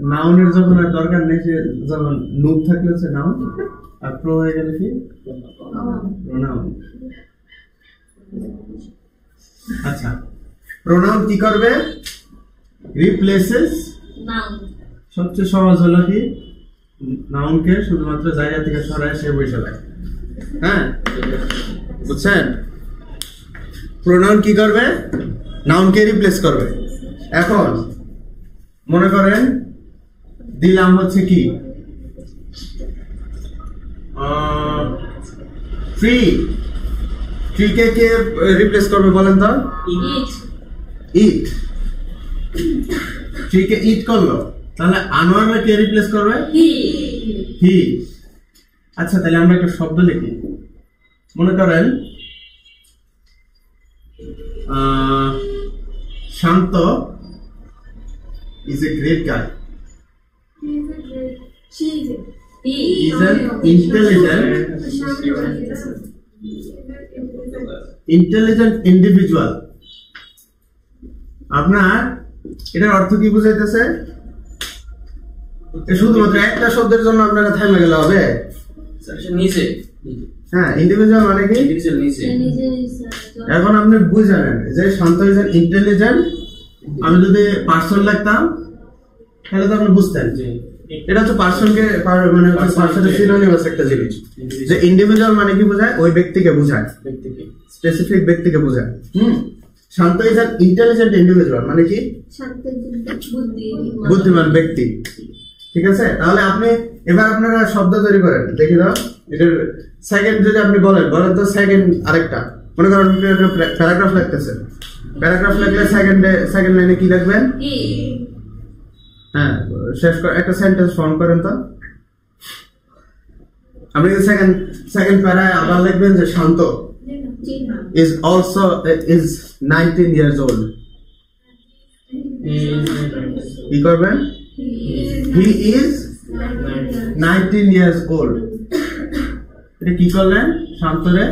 নাউনের যখন আর দরকার নেই, সে যখন নুন থাকলে হচ্ছে নাউন, আর প্রো হয়ে গেলে কি? প্রোনাউন। আচ্ছা, প্রোনাউন কি করবে? রিপ্লেসেস। নাম সবচেয়ে সহজ হলো কি? নাউনকে শুধুমাত্র জায়গা থেকে সরায় সে বসে দেয়। হ্যাঁ, বুঝছেন? প্রোনাউন কি করবে? নাউনকে রিপ্লেস করবে। এখন মনে করেন দিলাম হচ্ছে কি? ট্রি। ট্রিকে কে রিপ্লেস করবে বলেন তো? ইট ইট। ট্রিকে ইট করলো, তাহলে আনোয়ারকে কে রিপ্লেস করবে? হি। আচ্ছা, তাহলে আমরা একটা শব্দ লিখি। মনে করেন শান্ত is a great guy. Is an intelligent individual. আপনার এটার অর্থ কি বুঝাইতেছে? শুধুমাত্র একটা শব্দের জন্য আপনারা থামে গেলে হবে? নিচে হ্যাঁ, ইন্ডিভিজুয়াল মানে কি? ইন্ডিভিজুয়াল নিচে। এখন আপনি বুঝালেন যে শান্ত ইজ অ্যান ইন্টেলিজেন্ট, আমি যদি পার্সন লিখতাম তাহলে তো আপনি বুঝতেন যে এটা হচ্ছে পার্সনকে, মানে পার্সনের সিনোনিমাস একটা জিনিস। যে ইন্ডিভিজুয়াল মানে কি বোঝায়? ওই ব্যক্তিকে বোঝায়, ব্যক্তিকে, স্পেসিফিক ব্যক্তিকে বোঝায়। শান্ত ইজ অ্যান ইন্টেলিজেন্ট ইন্ডিভিজুয়াল মানে কি? বুদ্ধিমান ব্যক্তি। ঠিক আছে, তাহলে আপনি এবার আপনারা শব্দ তৈরি করেন, দেখি দাও। এটার সেকেন্ড যদি আপনি বলেন তো সেকেন্ড আরেকটা। মনে করেন প্যারাগ্রাফ লিখতেছেন, প্যারাগ্রাফ লিখলে সেকেন্ড লাইনে কি লিখবেন? হ্যাঁ, শেষ করে একটা সেন্টেন্স ফর্ম করেন তো। আপনি সেকেন্ড প্যারায় আবার লিখবেন যে শান্ত is 19 years old. কি করবেন? He is 19 years old. এটা কি করলেন? শান্তরে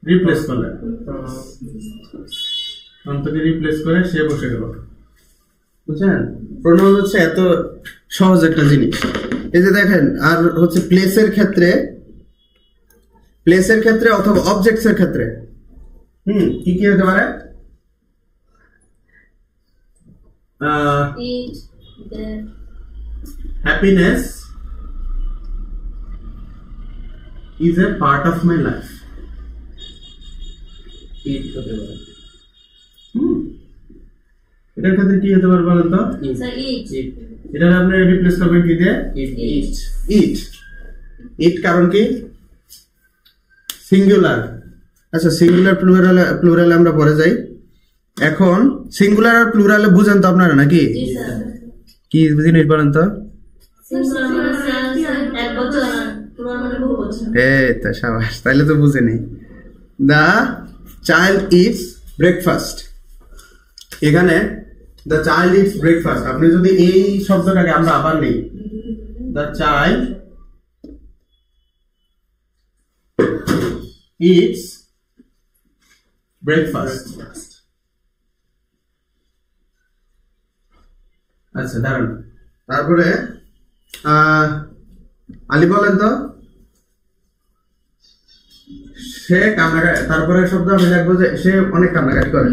রিপ্লেস করলেন, শান্তকে রিপ্লেস করে সে বসে গেল। বুঝছেন? প্রোনাউন হচ্ছে এত সহজ একটা জিনিস। এই যে দেখেন, আর হচ্ছে প্লেসের ক্ষেত্রে অথবা অবজেক্টস এর ক্ষেত্রে কি কি হতে পারে? Happiness is a part of my life. It হতে পারে। এটার ক্ষেত্রে কি হতে পারে বলেন তো? এটা আপনি রিপ্লেস করবেন কি দিয়ে? ইট। ইট কারণ কি? সিঙ্গুলার। আচ্ছা, সিঙ্গুলার প্লুরালে আমরা পরে যাই। এখন সিঙ্গুলার আর প্লুরালে বুঝেন তো আপনারা নাকি? কি জিনিস বলেন তো? তা সাবাস, তাইলে তো বুঝেনি। দা চাইল্ড ইটস ব্রেকফাস্ট, এখানে দ্য চাইল্ড ইটস ব্রেকফাস্ট, আপনি যদি এই শব্দটাকে আমরা আবার নিই, দ্য চাইল্ড ইটস ব্রেকফাস্ট। আচ্ছা দাঁড়ান, তারপরে আলী বলেন তো, সে কান্নাকাটি, তারপরে শব্দ আমি লিখবো যে সে অনেক কান্নাকাটি করে,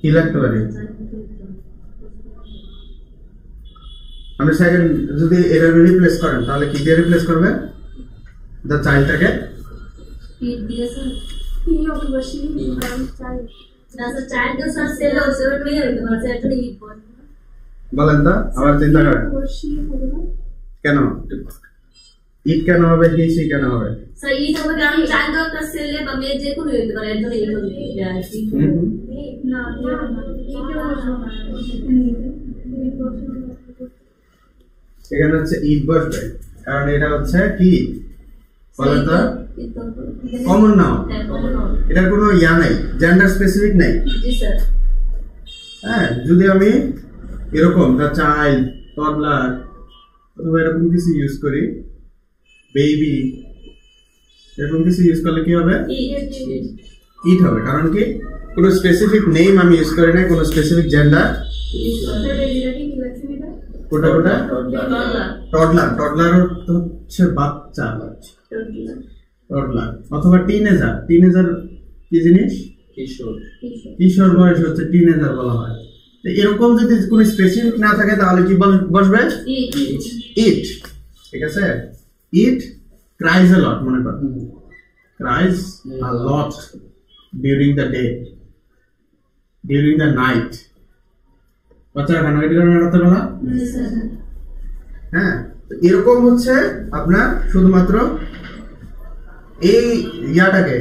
কি লিখতে পারি আমি? সেকেন্ড যদি এটা রিপ্লেস করেন তাহলে কি দিয়ে রিপ্লেস করবে? দ্য চাইল্ডটাকে It দিয়েছে হি অথবা শি চাইল্ড। আচ্ছা চাইল্ড তো স্যার সেল হচ্ছে ওটা নিয়ে হইতে পারে একটা ইট বল। বলেন তো, আবার চিন্তা করেন শি হবে না? কেন ইট কেন হবে, হি সি কেন হবে? স্যার ইট হবে কারণ চাইল্ড একটা সেলে বা মেয়ে যে কোনো হইতে পারে একটা ইট হবে। না দিয়ে না এইটা বসবো না। এখানে হচ্ছে ইট বসবে কারণ এটা হচ্ছে কি বলেন তো, কমন নাউন, এটার কোনো ইয়া নাই, জেন্ডার স্পেসিফিক নাই। জি স্যার। হ্যাঁ, যদি আমি এরকম দ্য চাইল্ড, টডলার অথবা এরকম কিছু ইউজ করি, বেবি, এরকম কিছু ইউজ করলে কি হবে? ইট হবে। কারণ কি কোনো স্পেসিফিক নেম আমি ইউজ করি না, কোনো স্পেসিফিক জেন্ডার। কোটা কোটা টডলার, টডলার হচ্ছে বাচ্চা, টডলার অথবা টিনেজার। টিনেজার কি জিনিস? কিশোর। কিশোর বয়স হচ্ছে টিনেজার বলা হয়। তো এরকম যদি কোনো স্পেসিফিক না থাকে তাহলে কি বসবে? ইট। ঠিক আছে, ইট ক্রাইজ আ লট, মনে কর cries a lot during the day, during the night. বাচ্চারা কান্নাকাটি করে রাতের বেলা। হ্যাঁ, এরকম হচ্ছে আপনার শুধুমাত্র এই ইয়াটাকে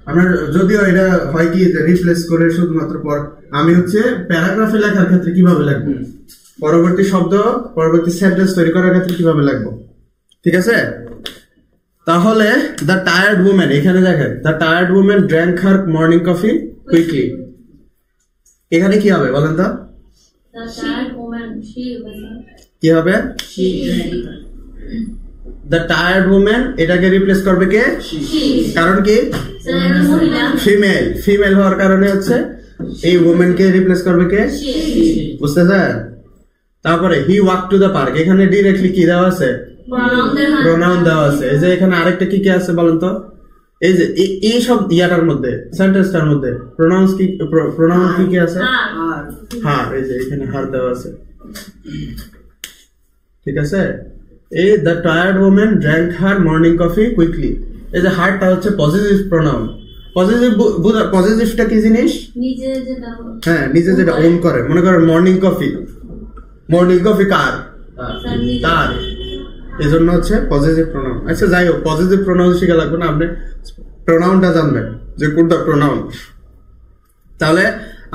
আপনার, যদিও এটা হয় কি রিপ্লেস করে শুধুমাত্র পর আমি হচ্ছে প্যারাগ্রাফে লেখার ক্ষেত্রে কিভাবে লিখবো, পরবর্তী শব্দ পরবর্তী সেন্টেন্স তৈরি করার ক্ষেত্রে কিভাবে লিখবো। ঠিক আছে, তাহলে দ্য টায়ার্ড উমেন, এখানে দেখেন the tired women drank her morning coffee quickly, এখানে কি হবে বলেন তো? কি হবে? দ্য টায়ার্ড উমেন, এটাকে রিপ্লেস করবে কে? কারণ কি ফিমেল, ফিমেল হওয়ার কারণে হচ্ছে এই উমেন কে রিপ্লেস করবে কে? বুঝতেছেন? তারপরে হি ওয়াক টু দ্য পার্ক, এখানে ডিরেক্টলি কি দেওয়া আছে? প্রোনাউন দেওয়া আছে। এই যে এখানে আরেকটা কি কি আছে বলেন তো? এই যে এই সব ইয়াটার মধ্যে, সেন্টেন্সটার মধ্যে প্রোনাউন্স কি, প্রোনাউন কি কি আছে? হার। এই যে এখানে হার দেওয়া আছে। ঠিক আছে, এই the tired women drank her morning coffee quickly, এই যে হারটা হচ্ছে পজিটিভ প্রোনাউন। পজিটিভটা কি জিনিস? হ্যাঁ, নিজে যেটা ওন করে। মনে করেন মর্নিং কফি, মর্নিং কফি কার? তার। এই জন্য হচ্ছে পজিটিভ প্রোনাউন। আচ্ছা যাই হোক, পজিটিভ প্রোনাউন শিখা লাগবে না, আপনি প্রোনাউনটা জানবেন যে কোনটা প্রোনাউন। তাহলে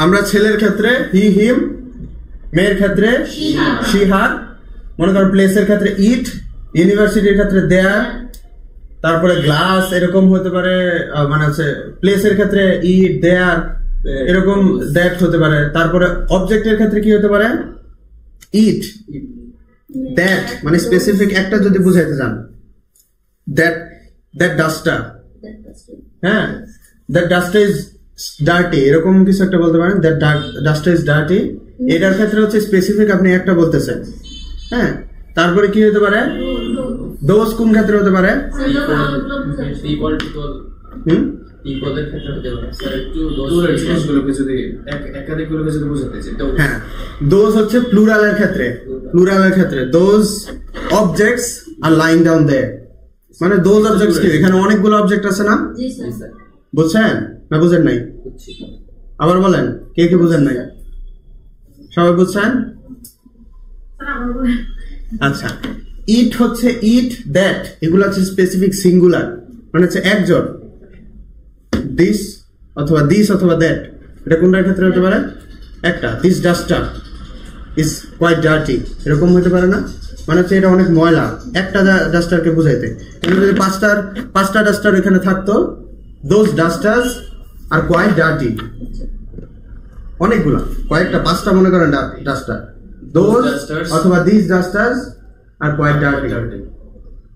আমরা ছেলের ক্ষেত্রে হি হিম, মেয়ের ক্ষেত্রে শি হার, মনে করেন প্লেসের ক্ষেত্রে ইট, ইউনিভার্সিটির ক্ষেত্রে দেয়ার, তারপরে গ্লাস এরকম হতে পারে, মানে হচ্ছে প্লেসের ক্ষেত্রে ইট দেয়ার, এরকম দ্যাট হতে পারে। তারপরে অবজেক্টের ক্ষেত্রে কি হতে পারে? ইট, দ্যাট, মানে স্পেসিফিক একটা যদি বুঝাইতে চান, দ্যাট দ্যাট ডাস্টার, হ্যাঁ দ্যাট ডাস্টার ইজ ডার্টি, এরকম কিছু একটা বলতে পারেন, দ্যাট ডাস্টার ইজ ডার্টি। এটার ক্ষেত্রে হচ্ছে স্পেসিফিক আপনি একটা বলতেছেন। হ্যাঁ, তারপরে কি হতে পারে? দোজ কোন ক্ষেত্রে হতে পারে? হ্যাঁ, দোজ হচ্ছে প্লুরালের ক্ষেত্রে, প্লুরালের ক্ষেত্রে those objects are lying down there, মানে দোজ অবজেক্টস কি, এখানে অনেকগুলো অবজেক্ট আছে না? বুঝছেন না বুঝেন নাই? আবার বলেন, কে কে বুঝেন নাই? সবাই বুঝছেন? আচ্ছা, ইট হচ্ছে ইট, দ্যাট এগুলো হচ্ছে স্পেসিফিক সিঙ্গুলার, মানে হচ্ছে একজন। দিস অথবা দিস অথবা দ্যাট, এটা কোনটার ক্ষেত্রে হতে পারে? একটা। This duster is quite dirty, এরকম হতে পারে না? মানে হচ্ছে এটা অনেক ময়লা, একটা ডাস্টারকে বুঝাইতে। কিন্তু যদি পাঁচটা ডাস্টার এখানে থাকতো those dusters are quite dirty. অনেকগুলা, কয়েকটা, 5টা মনে করেন ডাস্টার। those dusters অথবা these dusters are quite dirty।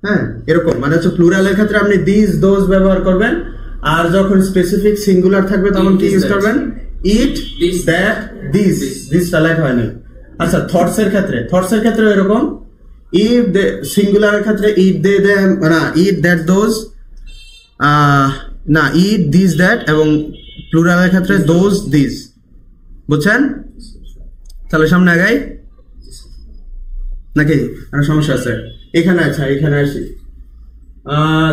হ্যাঁ, এরকম মানে হচ্ছে প্লুরালের ক্ষেত্রে আপনি these those ব্যবহার করবেন, আর যখন স্পেসিফিক সিঙ্গুলার থাকবে তখন কি ইউজ করবেন? ইট, দ্যাট, দিস লাইট হয় না। আচ্ছা, থটস এর ক্ষেত্রে এরকম, ইফ দে সিঙ্গুলারের ক্ষেত্রে ইট দে দেম না, ইট দ্যাট দোজ না, ইট দিস দ্যাট, এবং প্লুরালের ক্ষেত্রে দোজ দিস। বুঝছেন? তাহলে সামনে আগাই নাকি আর সমস্যা আছে? এখানে আচ্ছা, এখানে আসি।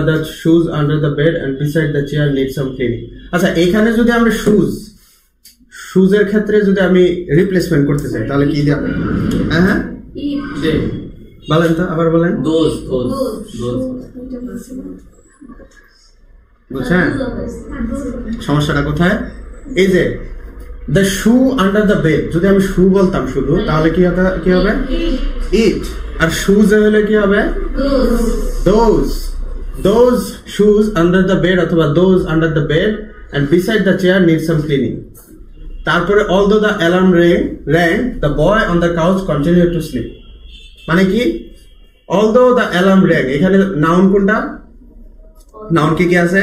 The shoes under the bed and beside the chair need some cleaning. আচ্ছা, এখানে যদি আমরা শুজের ক্ষেত্রে যদি আমি রিপ্লেসমেন্ট করতে চাই তাহলে কি দিতে হবে? হ্যাঁ, বলেন তো, আবার বলেন। বুঝছেন সমস্যাটা কোথায়? এই যে the shoe under the bed, যদি আমি শু বলতাম শুধু তাহলে কি হবে? ইট। আর শুজ হলে কি হবে? those shoes under the bed অথবা those under the bed and beside the chair need some cleaning. তারপরে although the alarm rang the boy on the couch continued to sleep. মানে কি? although the alarm rang, এখানে noun কোনটা? Noun কি আছে?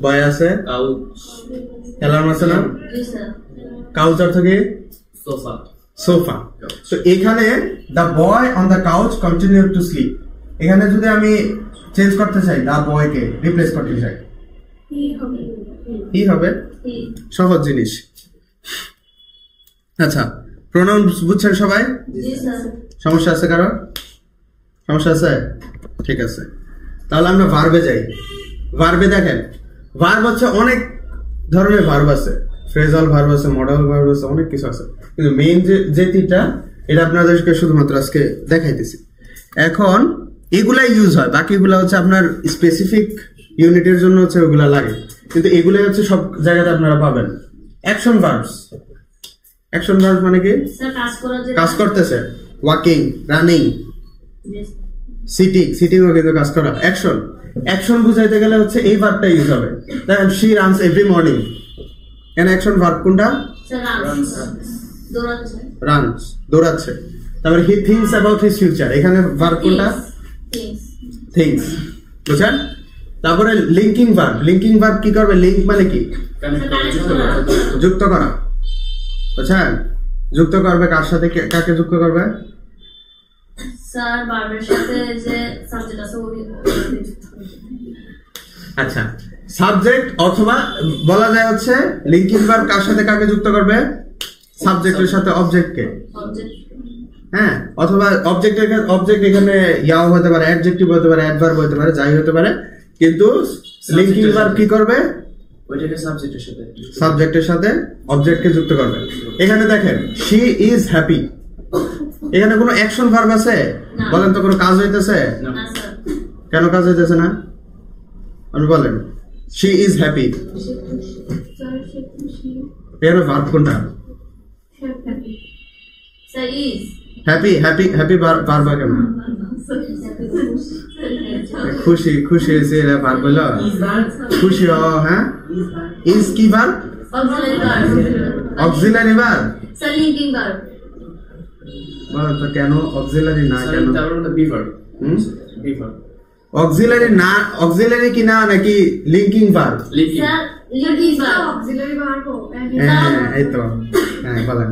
বয় আছে, alarm আছে না? কাউচ অর্থ কি? সোফা। তো এখানে the boy on the couch continued to sleep, এখানে যদি আমি চেঞ্জ করতে চাই, দ্য বয়কে রিপ্লেস করতে চাই, কি হবে? সহজ জিনিস। আচ্ছা, প্রোনাউন বুঝছেন সবাই? সমস্যা আছে কারো? সমস্যা আছে? ঠিক আছে, তাহলে আমরা ভার্বে যাই। ভার্বে দেখেন, ভার্ব হচ্ছে অনেক ধরনের ভার্ব আছে, ফ্রেজাল ভার্ব আছে, মডাল ভার্ব আছে, অনেক কিছু আছে, কিন্তু মেইন যে তিনটা এটা আপনাদেরকে শুধুমাত্র আজকে দেখাইতেছি। এখন এগুলাই ইউজ হয়, বাকিগুলা হচ্ছে আপনার স্পেসিফিক ইউনিটের জন্য হচ্ছে ওগুলা লাগে, কিন্তু এগুলাই হচ্ছে সব জায়গাতে আপনারা পাবেন। অ্যাকশন ভার্বস, অ্যাকশন ভার্বস মানে কি? কাজ করতেছে, ওয়াকিং, রানিং, সিটিং ও কিন্তু কাজ করা। অ্যাকশন বুঝাইতে গেলে হচ্ছে এই ভার্বটা ইউজ হবে। দেখেন, শি রানস এভরি মর্নিং, এখানে অ্যাকশন ভার্ব কোনটা? রানস, দৌড়াচ্ছে। তারপরে হি থিংকস অ্যাবাউট হিজ ফিউচার, এখানে ভার্ব কোনটা? থিংকস। বুঝছেন? তারপরে লিঙ্কিং ভার্ব কি করবে? লিঙ্ক মানে কি? যুক্ত করা। বুঝছেন? যুক্ত করবে কার সাথে? কাকে যুক্ত করবে? আচ্ছা, সাবজেক্ট অথবা বলা যায় হচ্ছে লিঙ্কিং ভার্ব কার সাথে কাকে যুক্ত করবে? সাবজেক্টের সাথে অবজেক্টকে। হ্যাঁ, অথবা অবজেক্ট এখানে ইয়াও হতে পারে, অ্যাডজেক্টিভ হতে পারে, অ্যাডভার্ব হতে পারে, যাই হতে পারে, কিন্তু লিঙ্কিং ভার্ব কি করবে? ওইটাকে সাবজেক্টের সাথে অবজেক্টকে যুক্ত করবে। এখানে দেখেন, শি ইজ হ্যাপি, এখানে কোনো অ্যাকশন ভার্ব আছে? বলেন তো, কোনো কাজ হইতেছে? কেন কাজ হইতেছে না? আপনি বলেন। শি ইজ হ্যাপি, এর ভার্ব কোনটা? হ্যাপি ভার্ব কেন? খুশি হয়েছে, এরা ভার্ব হইল খুশি। হ্যাঁ, ইজ কি ভার্ব? Auxiliary verb. তো কেন অক্সিলারি না? কেন অক্সিলারি না? অক্সিলারি কি না, নাকি লিঙ্কিং ভার্ব? এই তো, হ্যাঁ বলেন।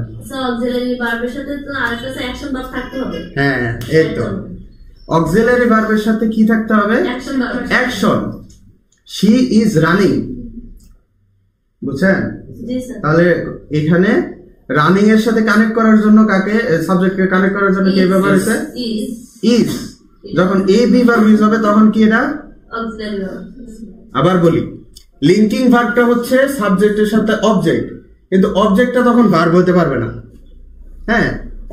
হ্যাঁ, এই তো, অক্সিলারি ভার্বের সাথে কি থাকতে হবে? অ্যাকশন। শি ইজ রানিং, বুঝছেন? তাহলে এখানে রানিং এর সাথে কানেক্ট করার জন্য কাকে? সাবজেক্টকে কানেক্ট করার জন্য কে ব্যবহার হয়েছে? ইজ। যখন এ বি ভার্ব ইউজ হবে তখন কি এটা? আবার বলি, লিঙ্কিং ভার্বটা হচ্ছে সাবজেক্টের সাথে অবজেক্ট, কিন্তু অবজেক্টটা তখন ভার্ব হতে পারবে না। হ্যাঁ,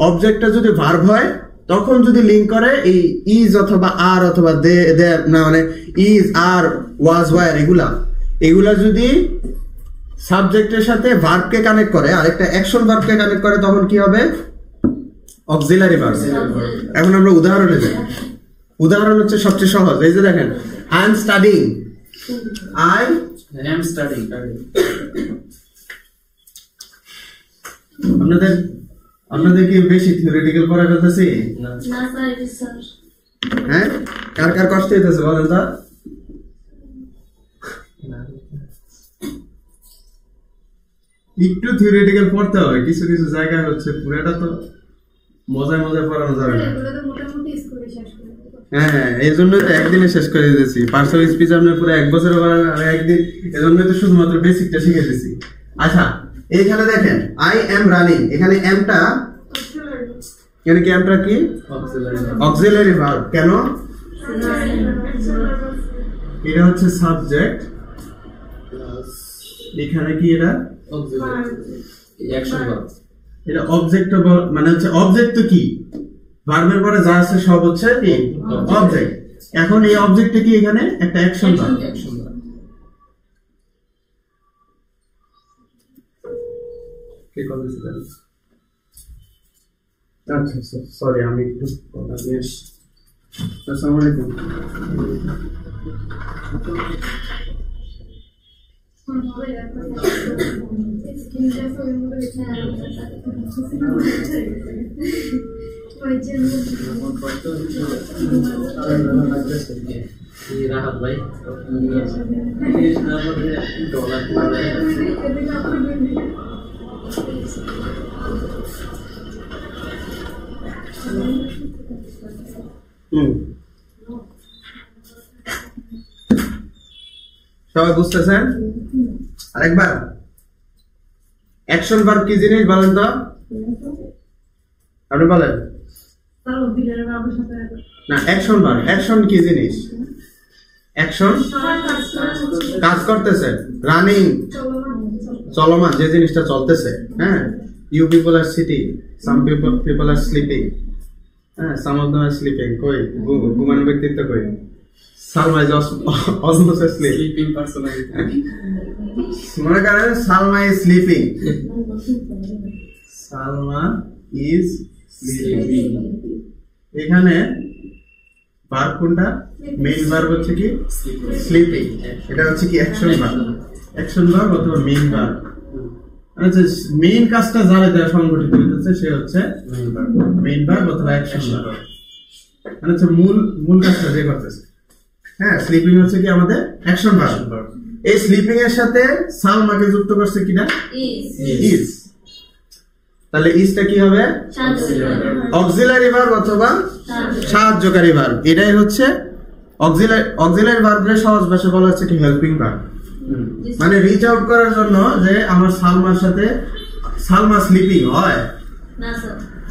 অবজেক্টটা যদি ভার্ব হয় তখন যদি লিঙ্ক করে এই ইজ অথবা আর অথবা দে না, মানে ইজ, আর, ওয়াজ, ওয়ার, এগুলা যদি সাবজেক্টের সাথে ভার্বকে কানেক্ট করে, আরেকটা অ্যাকশন ভার্বকে কানেক্ট করে, তখন কি হবে? Auxiliary verb. এখন আমরা উদাহরণে যাই। উদাহরণ হচ্ছে সবচেয়ে সহজ। এই যে দেখেন, I am studying, I I am studying. আপনাদের কি বেশি থিওরিটিক্যাল পড়া করতেছি? No. না স্যার এটা স্যার হ্যাঁ, কার কার কষ্ট হইতেছে বলেন তো? একটু থিওরিটিক্যাল পড়তে হয়, কিছু কিছু জায়গায় হচ্ছে পুরোটা তো মজায় মজায় পড়ানো যাবে না। এগুলো তো মোটামুটি স্কুলে শেষ করে দেবো। হ্যাঁ, এই জন্য তো একদিনে শেষ করে দিয়েছি। পার্সোনাল স্পিচ আপনি পুরো 1 বছর আর একদিন, এই জন্য তো শুধুমাত্র বেসিকটা শিখে দিয়েছি। আচ্ছা, এইখানে দেখেন আই এম রানিং, এখানে এমটা, এখানে কি এমটা কি? Auxiliary verb. কেন? এটা হচ্ছে সাবজেক্ট, এখানে কি এটা? Action verb. এটা অবজেক্ট, মানে হচ্ছে অবজেক্ট তো কি? ভার্বের পরে যা আছে সব হচ্ছে কি? অবজেক্ট। এখন এই অবজেক্টটা কি এখানে? একটা অ্যাকশন ভার্ব। Action verb. কে কল দিছিলেন? আচ্ছা, সরি, আমি একটু কথা দিয়ে আসছি। আসসালামু আলাইকুম। राहत भाई डॉलर সবাই বুঝতেছেন? আরেকবার, অ্যাকশন ভার্ব কি জিনিস বলেন তো? আপনি বলেন না। অ্যাকশন ভার্ব, অ্যাকশন কি জিনিস? অ্যাকশন কাজ করতেছে, রানিং চলমান, যে জিনিসটা চলতেছে। হ্যাঁ, you people are sitting, some people are sleeping. হ্যাঁ, some of them are sleeping. কই ঘুমানো ব্যক্তিত্ব কই? Salma is almost asleep. sleeping personality মনে করেন Salma is sleeping, Salma is sleeping. এখানে ভার্ব কোনটা? মেইন ভার্ব হচ্ছে কি? স্লিপিং। এটা হচ্ছে কি? Action verb. অ্যাকশন ভার্ব অথবা মেইন ভার্ব। আচ্ছা, মেইন কাজটা যারা দেওয়া সংগঠিত হইতেছে সে হচ্ছে মেইন ভার্ব অথবা অ্যাকশন ভার্ব। মানে হচ্ছে মূল কাজটা যে করতেছে। হ্যাঁ, স্লিপিং হচ্ছে কি আমাদের অ্যাকশন ভার্ব। এই স্লিপিং এর সাথে সালমাকে যুক্ত করছে কিনা? ইজ। তাহলে ইজটা কি হবে? অক্সিলারি ভার্ব অথবা সাহায্যকারী ভার্ব। এটাই হচ্ছে অক্সিলারি ভার্বের সহজ ভাষায় বলা হচ্ছে কি? Helping verb. মানে রিচ আউট করার জন্য, যে আমার সালমার সাথে সালমা স্লিপিং হয়, না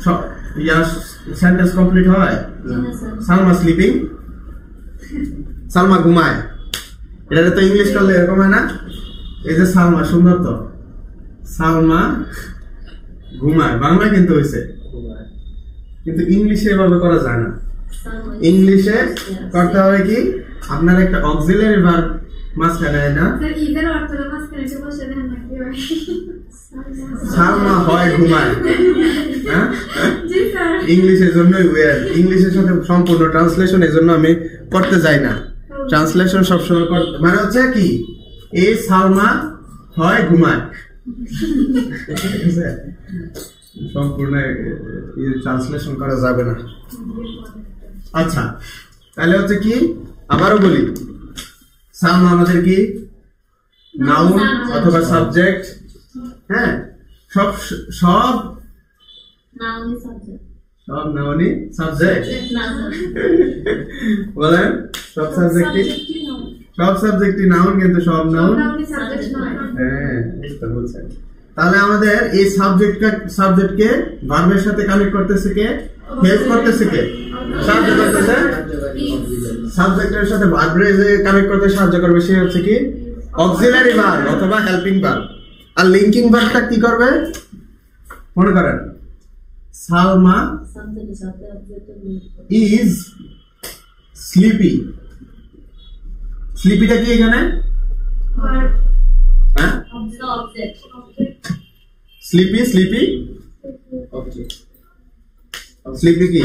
স্যার সেন্টেন্স কমপ্লিট হয়। সালমা স্লিপিং, সালমা ঘুমায়। এটা তো ইংলিশ করলে এরকম হয় না? এই যে সালমা, সুন্দর তো, সালমা ঘুমায়, বাংলা কিন্তু হয়েছে, কিন্তু ইংলিশে এভাবে করা যায় না। ইংলিশে করতে হবে কি? আপনার একটা অক্সিলারি ভার্ব মাঝখানে, না সালমা হয় ঘুমায়। হ্যাঁ, ইংলিশের জন্যই ওয়ার্ড, ইংলিশের সাথে সম্পূর্ণ ট্রান্সলেশন এর জন্য আমি করতে যাই না। ট্রান্সলেশন সবসময় মানে হচ্ছে কি? এই সালমা হয় ঘুমায়, সম্পূর্ণ ট্রান্সলেশন করা যাবে না। আচ্ছা, তাহলে হচ্ছে কি? আবারও বলি, সালমা আমাদের কি? নাউন অথবা সাবজেক্ট। হ্যাঁ, সব নাউনই সাবজেক্ট। বলেন, সব সাবজেক্টই নাউন, কিন্তু সব নাউন। হ্যাঁ, বুঝছেন? তাহলে আমাদের এই সাবজেক্টকে ভার্বের সাথে কানেক্ট করতেছে কে? হেল্প করতেছে কে? সাহায্য করতেছে। সাবজেক্টের সাথে ভার্বের যে কানেক্ট করতে সাহায্য করবে সে হচ্ছে কি? অক্সিলারি ভার্ব অথবা হেল্পিং ভার্ব। আর লিংকিং ভার্বটা কি করবে? মনে করেন, সালমা ইজ স্লিপি। স্লিপিটা কি এখানে? হ্যাঁ, স্লিপি স্লিপি স্লিপি কি?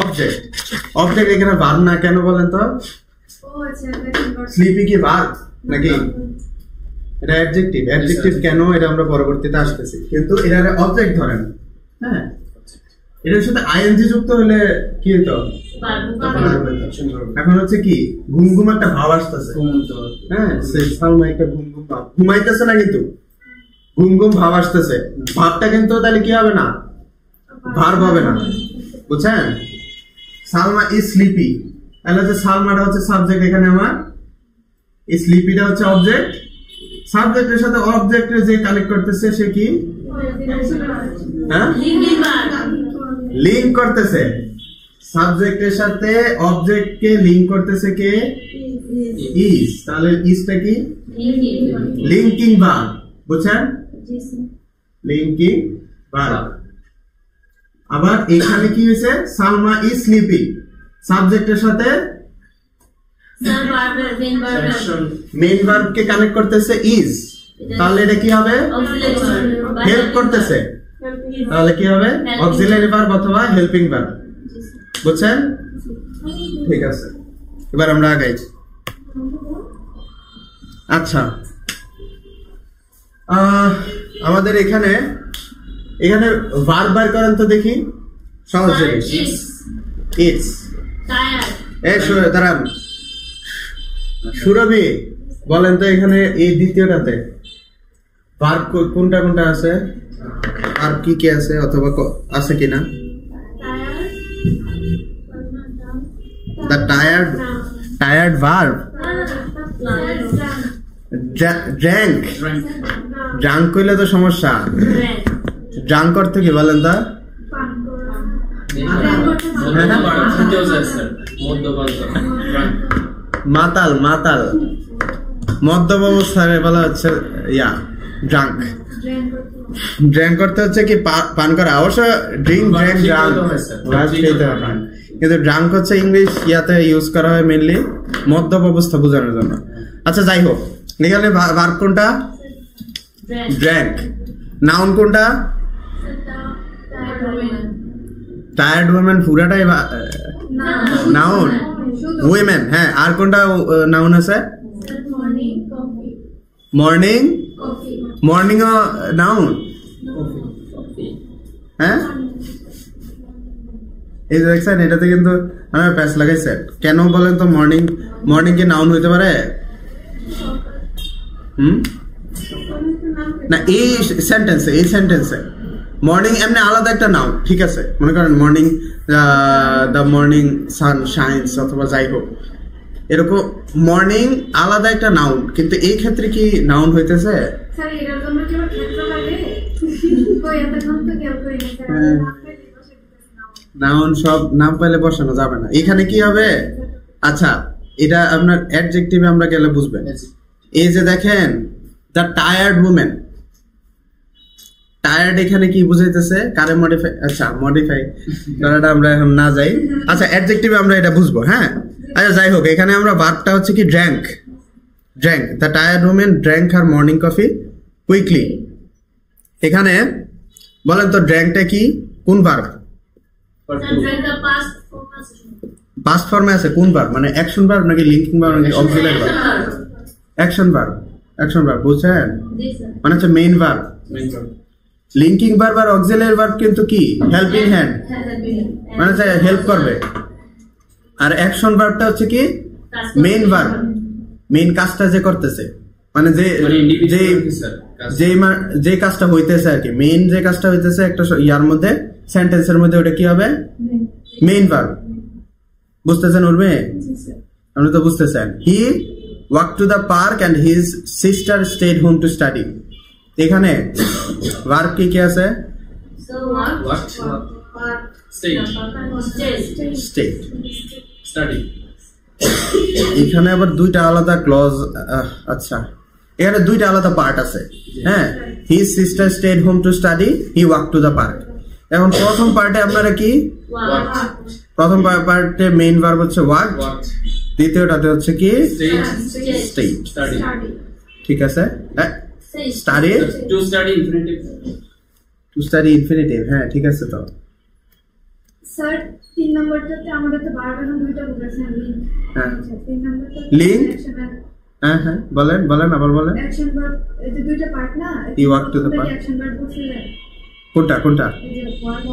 অবজেক্ট। অবজেক্ট এখানে ভার্ব না, কেন বলেন তো? আচ্ছা দেখেন স্লিপি কি ভার্ব নাকি এটা অ্যাডজেক্টিভ অ্যাডজেক্টিভ কেন এটা আমরা পরবর্তীতে আসতেছি কিন্তু এটারে অবজেক্ট ধরেন হ্যাঁ এটার সাথে আইএনজি যুক্ত হলে কি হতো এখন হচ্ছে কি ঘুম ঘুম একটা ভাব আসতেছে হ্যাঁ সালমা একটা ঘুম ঘুম ভাব ঘুমাইতেছে না কিন্তু ঘুম ঘুম ভাব আসতেছে ভাবটা কিন্তু তাহলে কি হবে না ভার্ব হবে না বুঝছেন সালমা ইজ স্লিপি তাহলে হচ্ছে সালমাটা হচ্ছে সাবজেক্ট এখানে আমার এই স্লিপিটা হচ্ছে অবজেক্ট সাবজেক্টের সাথে অবজেক্টের যে কানেক্ট করতেছে সে কি হ্যাঁ লিংক করতেছে সাবজেক্টের সাথে অবজেক্টকে লিংক করতেছে কে ইজ তাহলে ইজটা কি লিংকিং ভার্ব বুঝছেন লিংকিং ভার্ব আবার এখানে কি হয়েছে সালমা ইজ স্লিপি সাবজেক্টের সাথে মেইন ভার্ব কে কানেক্ট করতেছে ইজ তাহলে এটা কি হবে হেল্প করতেছে তাহলে কি হবে অক্সিলারি ভার্ব অথবা হেল্পিং ভার্ব বুঝছেন ঠিক আছে এবার আমরা আগাই আচ্ছা আমাদের এখানে ভার্ব বার করেন তো দেখি সহজ জিনিস ইটস এই দাঁড়ান সুরভি বলেন তো এখানে এই দ্বিতীয়টাতে ভার্ব কোনটা কোনটা আছে আর কি কি আছে অথবা আছে কিনা the tired verb drunk কইলে তো সমস্যা drunk অর্থ কি বলেন তো মাতাল মাতাল মদ্যপ অবস্থায় বলা হচ্ছে ড্রাঙ্ক ড্রিঙ্ক করতে হচ্ছে কি পান করা অবশ্য ড্রিঙ্ক কিন্তু ড্রাঙ্ক হচ্ছে ইংলিশ ইয়াতে ইউজ করা হয় মেনলি মদ্যপ অবস্থা বোঝানোর জন্য আচ্ছা যাই হোক এখানে ভার্ব কোনটা ড্রাঙ্ক নাউন কোনটা টায়ার্ড ওমেন পুরাটাই নাউন উইমেন হ্যাঁ আর কোনটা নাউন আছে মর্নিং মর্নিং নাউন হ্যাঁ এই দেখছেন এটাতে কিন্তু আমার প্যাচ লাগাইছে কেন বলেন তো মর্নিং মর্নিং কি নাউন হইতে পারে না এই সেন্টেন্সে মর্নিং এমনি আলাদা একটা নাউন ঠিক আছে মনে করেন morning the morning sun shines অথবা যাই হোক এরকম মর্নিং আলাদা একটা নাউন কিন্তু এই ক্ষেত্রে কি নাউন হইতেছে নাউন সব নাম পাইলে বসানো যাবে না এখানে কি হবে আচ্ছা এটা আপনার অ্যাডজেক্টিভে আমরা গেলে বুঝবেন এই যে দেখেন দ্য টায়ার্ড উমেন টায়ার্ড এখানে কি বুঝাইতেছে কারে মডিফাই আচ্ছা মডিফাই করাটা আমরা এখন না যাই আচ্ছা অ্যাডজেক্টিভে আমরা এটা বুঝবো হ্যাঁ আচ্ছা যাই হোক এখানে আমরা ভার্বটা হচ্ছে কি drank the tired women drank her morning coffee quickly এখানে বলেন তো ড্র্যাঙ্কটা কি কোন ভার্ব পাস্ট ফর্মে আছে কোন ভার্ব মানে অ্যাকশন ভার্ব নাকি লিঙ্কিং ভার্ব নাকি অক্সিলারি ভার্ব অ্যাকশন ভার্ব বুঝছেন মানে হচ্ছে মেইন ভার্ব লিঙ্কিং ভার্ব আর অক্সিলারি ভার্ব কিন্তু কি হেল্পিং হ্যান্ড মানে হচ্ছে হেল্প করবে আর অ্যাকশন ভার্বটা হচ্ছে কি মেইন ভার্ব মেইন কাজটা যে করতেছে মানে যে কাজটা হইতেছে আর কি মেইন যে কাজটা হইতেছে একটা ইয়ার মধ্যে সেন্টেন্সের মধ্যে ওটা কি হবে মেইন ভার্ব বুঝতেছেন উর্বে আপনি তো বুঝতেছেন he walk to the park and his sister stayed home to study এখানে ভার্ব কি কি আছে এখানে আবার দুইটা আলাদা ক্লজ আচ্ছা এখানে দুইটা আলাদা পার্ট আছে হ্যাঁ his sister stayed home to study he walk to the park এখন প্রথম পার্টে আপনারা কি প্রথম পার্টে মেইন ভার্ব হচ্ছে ওয়াক দ্বিতীয়টাতে হচ্ছে কি স্টেড ঠিক আছে স্টাডি টু স্টাডি ইনফিনিটিভ হ্যাঁ ঠিক আছে তো স্যার 3 নম্বরটাতে আমাদের তো 12টা না 2টা বলেছেন লিংক। হ্যাঁ। আচ্ছা 3 নম্বরটা Link? হ্যাঁ হ্যাঁ বলেন আবার বলেন। অ্যাকশন ভার্ব এই যে দুইটা পার্ট না, You walk to the park. Action verb বলছিলেন কোনটা এই যে ওয়ার্ড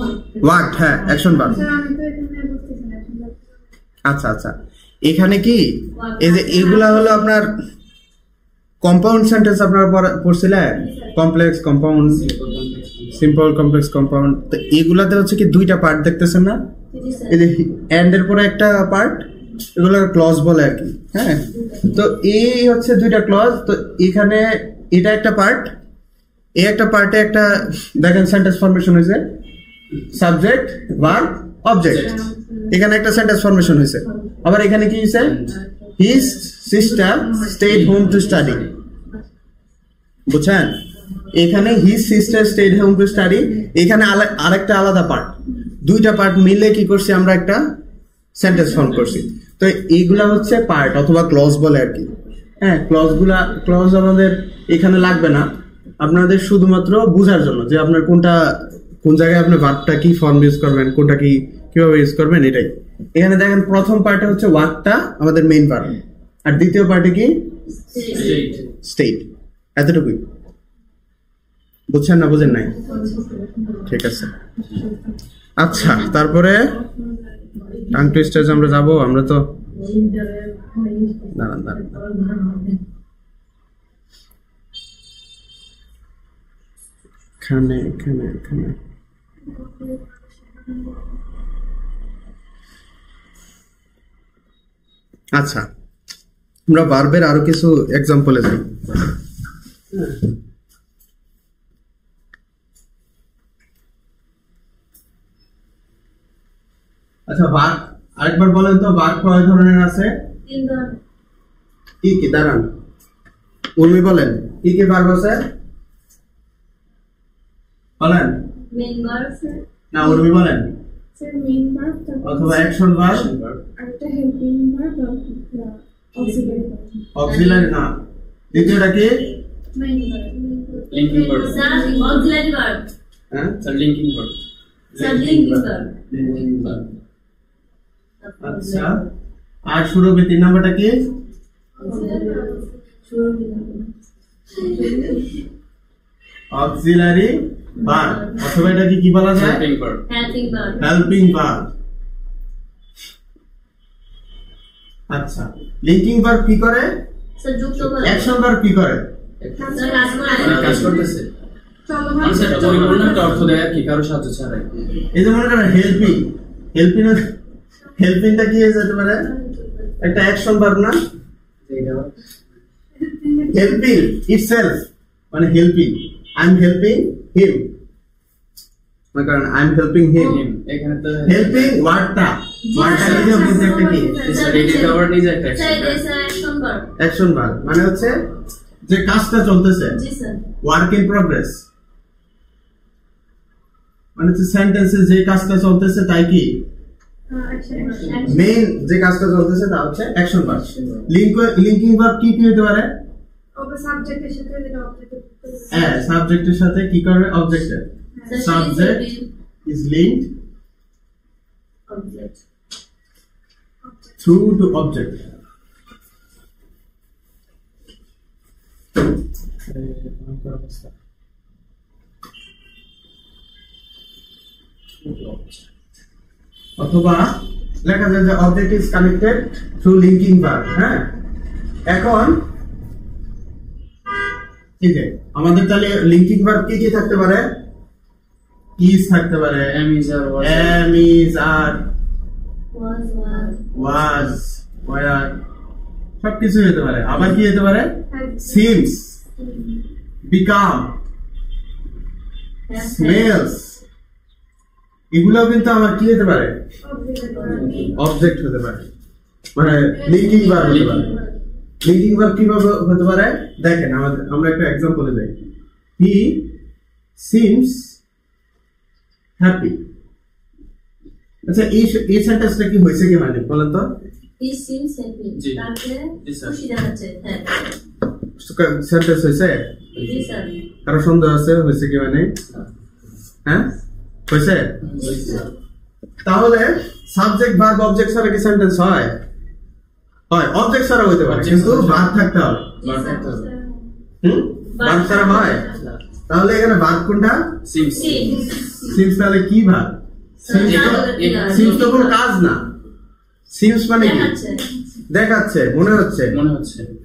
হোয়াট, হ্যাঁ অ্যাকশন ভার্ব। স্যার আমি তো এখানে বলতেছি না অ্যাকশন ভার্ব। আচ্ছা এখানে কি এই যে এগুলা হলো আপনার কম্পাউন্ড সেন্টেন্স আপনারা পড়ছিলেন, complex compound, simple complex compound. তো এগুলাতে হচ্ছে কি দুইটা পার্ট দেখতেছেন না, জি স্যার এই যে এন্ড এর পরে একটা পার্ট, এগুলো ক্লজ বলে আর কি। হ্যাঁ, তো এই হচ্ছে দুইটা ক্লজ। তো এখানে এটা একটা পার্ট, এই একটা পার্টে একটা দেখেন সেন্টেন্স ফরমেশন হয়েছে সাবজেক্ট ভার্ব অবজেক্ট, এখানে একটা সেন্টেন্স ফরমেশন হয়েছে। আবার এখানে কি হয়েছে, his sister stayed home to study, বুঝছেন? এখানে his sister stayed home to study, এখানে আরেকটা আলাদা পার্ট, দুইটা পার্ট মিলে কি করছি আমরা একটা সেন্টেন্স ফর্ম করছি। তো এইগুলা হচ্ছে পার্ট অথবা ক্লজ বলে আর কি। হ্যাঁ, ক্লজ আমাদের এখানে লাগবে না, আপনাদের শুধুমাত্র বোঝার জন্য যে আপনার কোন জায়গায় আপনি ভার্বটা কি ফর্ম ইউজ করবেন, কোনটা কি কিভাবে ইউজ করবেন এটাই। এখানে দেখেন প্রথম পার্টে হচ্ছে ওয়ার্কটা আমাদের মেইন ভার্ব, আর দ্বিতীয় পার্টে কি স্টেট। এতটুকুই বুঝছেন না, বুঝেন নাই? ঠিক আছে। আচ্ছা, তারপরে টাং টুইস্টার্স আমরা যাবো। আমরা তো দাঁড়ান এখানে আচ্ছা, আমরা ভার্বের আরো কিছু এক্সাম্পলে যাই। আচ্ছা, ভার্ব আরেকবার বলেন তো, ভার্ব কয় ধরনের আছে? 3 ধরনের। কি দাঁড়ান, উর্মি বলেন কি ভার্ব আছে বলেন। মেইন ভার্ব স্যার, না উর্মি বলেন। স্যার মেইন ভার্ব অথবা অ্যাকশন ভার্ব, আরেকটা হেল্পিং ভার্ব আর অক্সিলারি ভার্ব। অক্সিলারি না, দ্বিতীয়টা কি? Main verb. Linking verb. Sir auxiliary verb, হ্যাঁ, Sir, linking verb. Sir linking verb. Linking verb. আচ্ছা, আর শুরুবে 3 নাম্বারটা কি? অক্সিলারি ভার্ব, অথবা এটা কি বলা যায়? Helping verb. Helping verb. Helping verb. আচ্ছা, লিঙ্কিং ভার্ব কি করে? স্যার যুক্ত করে। অ্যাকশন ভার্ব কি করে? স্যার কাজ করে। কাজ করতেছে। চলমান আচ্ছা, পরিপূর্ণ একটা অর্থ দেয় আর কি, কারো সাহায্য ছাড়াই। এই যে মনে করেন হেল্পিংটা কি হয়ে যেতে পারে? একটা অ্যাকশন ভার্ব না? হেল্পিং ইটসেলফ মানে হেল্পিং, আই এম হেল্পিং হিম, মনে করেন আই এম হেল্পিং হিম। এখানে তো হেল্পিং ওয়ার্ডটা নিজে বুঝতে একটা কি রেডি কভার নিজে একটা স্যার action. এটা sir action verb. Action verb মানে হচ্ছে যে কাজটা চলতেছে, জি স্যার। ওয়ার্ক ইন প্রগ্রেস মানে হচ্ছে সেন্টেন্সে যে কাজটা চলতেছে তাই কি মেইন যে কাজটা চলতেছে তা হচ্ছে অ্যাকশন ভার্ব। লিঙ্কিং ভার্ব কি হতে পারে? সাবজেক্টের সাথে যেটা অবজেক্ট। হ্যাঁ, সাবজেক্টের সাথে কি করবে? অবজেক্টের। Subject is linked object through to object. অথবা লেখা যায় যে object is connected through linking verb। হ্যাঁ, এখন এই যে আমাদের তাহলে লিঙ্কিং ভার্ব কি থাকতে পারে? is থাকতে পারে, Am is or was. am is are was were সবকিছু হতে পারে। আবার কি হতে পারে? seems, become, smells, এগুলো কিন্তু আমার কি হতে পারে? অবজেক্ট হতে পারে, মানে লিঙ্কিং ভার্ব হতে পারে। লিঙ্কিং ভার্ব কিভাবে হতে পারে দেখেন, আমরা একটা এক্সাম্পলে যাই। He seems happy. আচ্ছা, এই সেন্টেন্সটা কি হয়েছে কি মানে বলেন তো? he seems happy জি। তাতে জি, স্যার। খুশি দেখাচ্ছে। হ্যাঁ সেন্টেন্স হয়েছে? জি স্যার। কারো সন্দেহ আছে হয়েছে কি মানে? হ্যাঁ হয়েছে? তাহলে সাবজেক্ট ভার্ব অবজেক্ট ছাড়া কি সেন্টেন্স হয়? হয়, অবজেক্ট ছাড়া হইতে পারে, কিন্তু ভার্ব থাকতে হবে। ভার্ব ছাড়া হয়? তাহলে এখানে ভার্ব কোনটা? সিমস। সিমস তাহলে কি ভার্ব? সিমস তো কোনো কাজ না। সিমস মানে কি? দেখাচ্ছে, মনে হচ্ছে।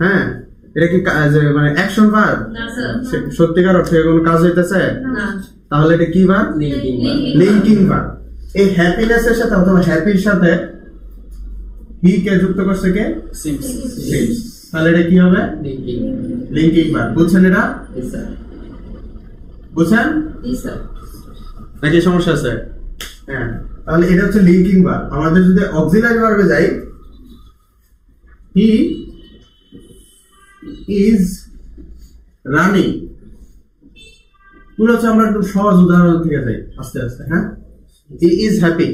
হ্যাঁ, এটা কি মানে অ্যাকশন ভার্ব? সত্যিকার অর্থে কোনো কাজ হইতেছে? তাহলে এটা কি ভার্ব? Linking verb. এই হ্যাপিনেস এর সাথে অথবা হ্যাপির সাথে হি কে যুক্ত করছে কে? সিমস। তাহলে এটা কি হবে? Linking verb. বুঝছেন এটা? বুঝছেন নাকি সমস্যা আছে? হ্যাঁ, তাহলে এটা হচ্ছে লিঙ্কিং ভার্ব। আমাদের যদি অক্সিলারি ভার্বে যাই, হি ইজ রানিং, পুরো হচ্ছে আমরা একটু সহজ উদাহরণ থেকে যাই আস্তে আস্তে। হ্যাঁ, হি ইজ হ্যাপি,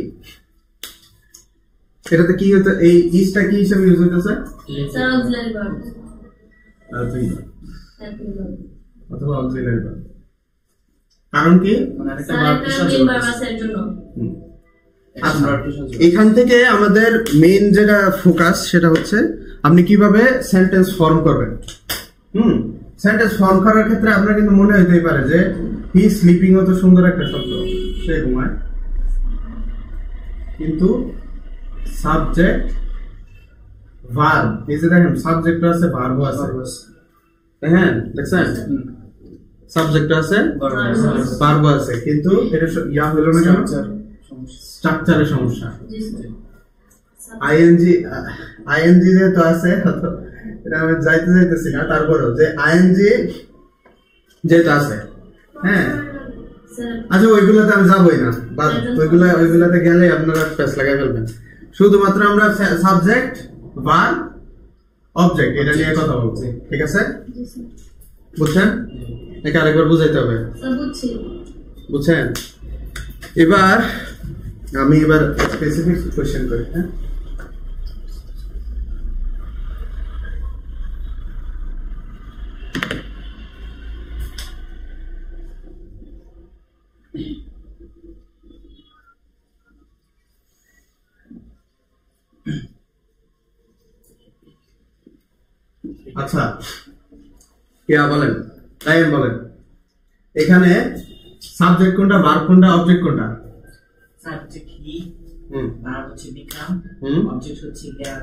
এটাতে কি হচ্ছে? এই ইজটা কি হিসেবে ইউজ হইতেছে? অথবা অক্সিলারি ভার্ব। কারণ কি? এখান থেকে আমাদের মেইন যেটা ফোকাস সেটা হচ্ছে আপনি কিভাবে সেন্টেন্স ফর্ম করবেন। সেন্টেন্স ফর্ম করার ক্ষেত্রে আপনার কিন্তু মনে হতেই পারে যে হি স্লিপিং অত সুন্দর একটা শব্দ, সে ঘুমায়, কিন্তু সাবজেক্ট ভার্ব, এই যে দেখেন সাবজেক্ট আছে ভার্বও আছে। হ্যাঁ, দেখছেন সাবজেক্ট আছে ভার্ব আছে, কিন্তু এটা ইয়া হলো না কেন? স্ট্রাকচারের সমস্যা। আইএনজি যেহেতু আছে, এটা আমি যাইতেছি না, তারপরেও যে আইএনজি যেহেতু আছে, হ্যাঁ, আচ্ছা ওইগুলোতে আমি যাবোই না, ওইগুলাতে গেলে আপনারা প্যাচ লাগাই ফেলবেন। শুধুমাত্র আমরা সাবজেক্ট ভার্ব অবজেক্ট এটা নিয়ে কথা বলছি, ঠিক আছে? বুঝছেন? একে আরেকবার বুঝাইতে হবে। বুঝছেন? এবার আমি স্পেসিফিক কোশ্চেন করি। হ্যাঁ, আচ্ছা কেয়া বলেন, তাই বলেন, এখানে সাবজেক্ট কোনটা, ভার্ব কোনটা, অবজেক্ট কোনটা? সাবজেক্ট হি, ভার্ব হচ্ছে বিকাম, অবজেক্ট হচ্ছে দেয়ার।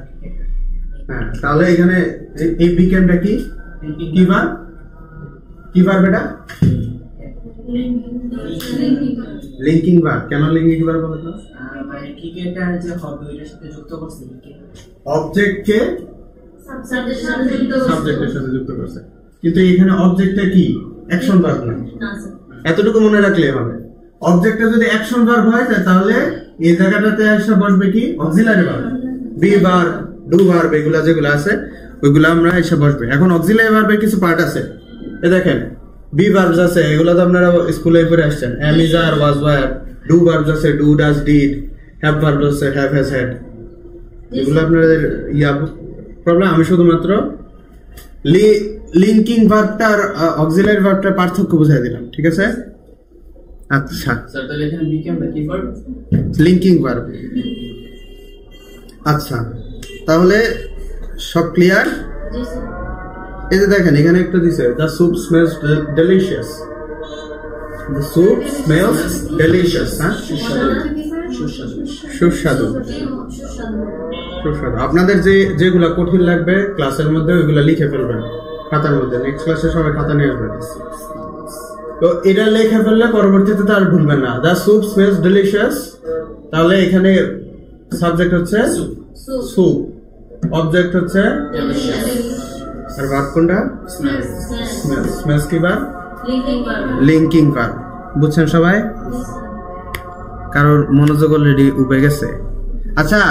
হ্যাঁ, তাহলে এখানে এই বিকামটা কি? কি ভার্ব? কি ভার্ব এটা? Linking verb. কেন লিঙ্কিং ভার্ব বলে তো? মানে কি এটা যে হবে ওইটার সাথে যুক্ত করছে, অবজেক্টকে সাবজেক্টের সাথে যুক্ত করছে, কিন্তু এখানে অবজেক্টটা কি? অ্যাকশন ভার্ব না, এতটুকু মনে রাখলেই হবে। অবজেক্টটা যদি অ্যাকশন ভার্ব হয় তাহলে এই জায়গাটাতে এসে বসবে কি? Auxiliary verb, be verb, do verb, এগুলা যেগুলো আছে ওইগুলো আমরা এসে বসবে। এখন অক্সিলারি ভার্বের কিছু পার্ট আছে, এই দেখেন বি ভার্বস আছে, এগুলো তো আপনারা স্কুলে পড়ে আসছেন। Am is, are, was, were. Do verbs আছে, do, does, did. Have verbs আছে, হ্যাভ, হ্যাজ, হ্যাড। এগুলো আপনাদের প্রবলেম। আমি শুধুমাত্র লিঙ্কিং ভার্বটা আর অক্সিলারি ভার্বটার পার্থক্য বুঝাই দিলাম, ঠিক আছে? আচ্ছা, তাহলে এখানে বিকামটা কি ভার্ব? Linking verb. আচ্ছা, তাহলে সব ক্লিয়ার? এই যে দেখেন এখানে একটা দিছে, the soup smells delicious. The soup smells delicious. হ্যাঁ, সুস্বাদু। আপনাদের যেগুলা কঠিন লাগবে ক্লাসের মধ্যে ওইগুলা লিখে ফেলবেন খাতার মধ্যে। নেক্সট ক্লাসে সবাই খাতা নিয়ে আসবেন। তো এটা লিখে ফেললে পরবর্তীতে তো আর ভুলবেন না। দ্য স্যুপ স্মেলস ডেলিশিয়াস, তাহলে এখানে সাবজেক্ট হচ্ছে স্যুপ, অবজেক্ট হচ্ছে আর ভার্ব কোনটা? স্মেলস। স্মেলস কি ভার্ব? Linking verb. বুঝছেন সবাই? কারোর মনোযোগ অলরেডি উপে গেছে? আচ্ছা,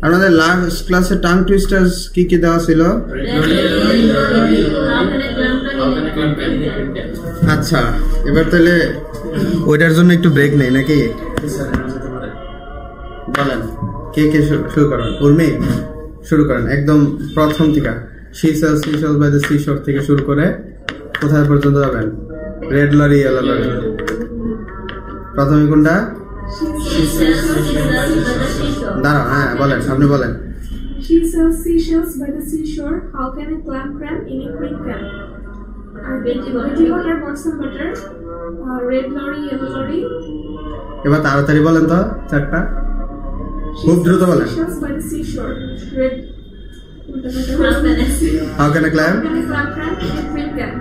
আমাদের লাস্ট ক্লাসে টাং টুইস্টার্স কি কি দেওয়া ছিল? আচ্ছা, এবার তাহলে ওইটার জন্য একটু ব্রেক নেই নাকি? বলেন কে কে শুরু করেন? উর্মি শুরু করেন একদম প্রথম থেকে। she sells by the seashore থেকে শুরু করে কোথায় পর্যন্ত যাবেন? Red lorry, yellow lorry. প্রথমে কোনটা? sells seashells by the seashore. দাঁড়াও, হ্যাঁ বলেন, আপনি বলেন। She sells seashells by the seashore. How can a clam cram in a cream can? Betty Butter bought some butter. Red lorry, yellow lorry. এবার তাড়াতাড়ি বলেন তো চারটা, খুব দ্রুত বলেন। Seashells by the seashore. Red. How can a clam? How can a clam cram in a cream can?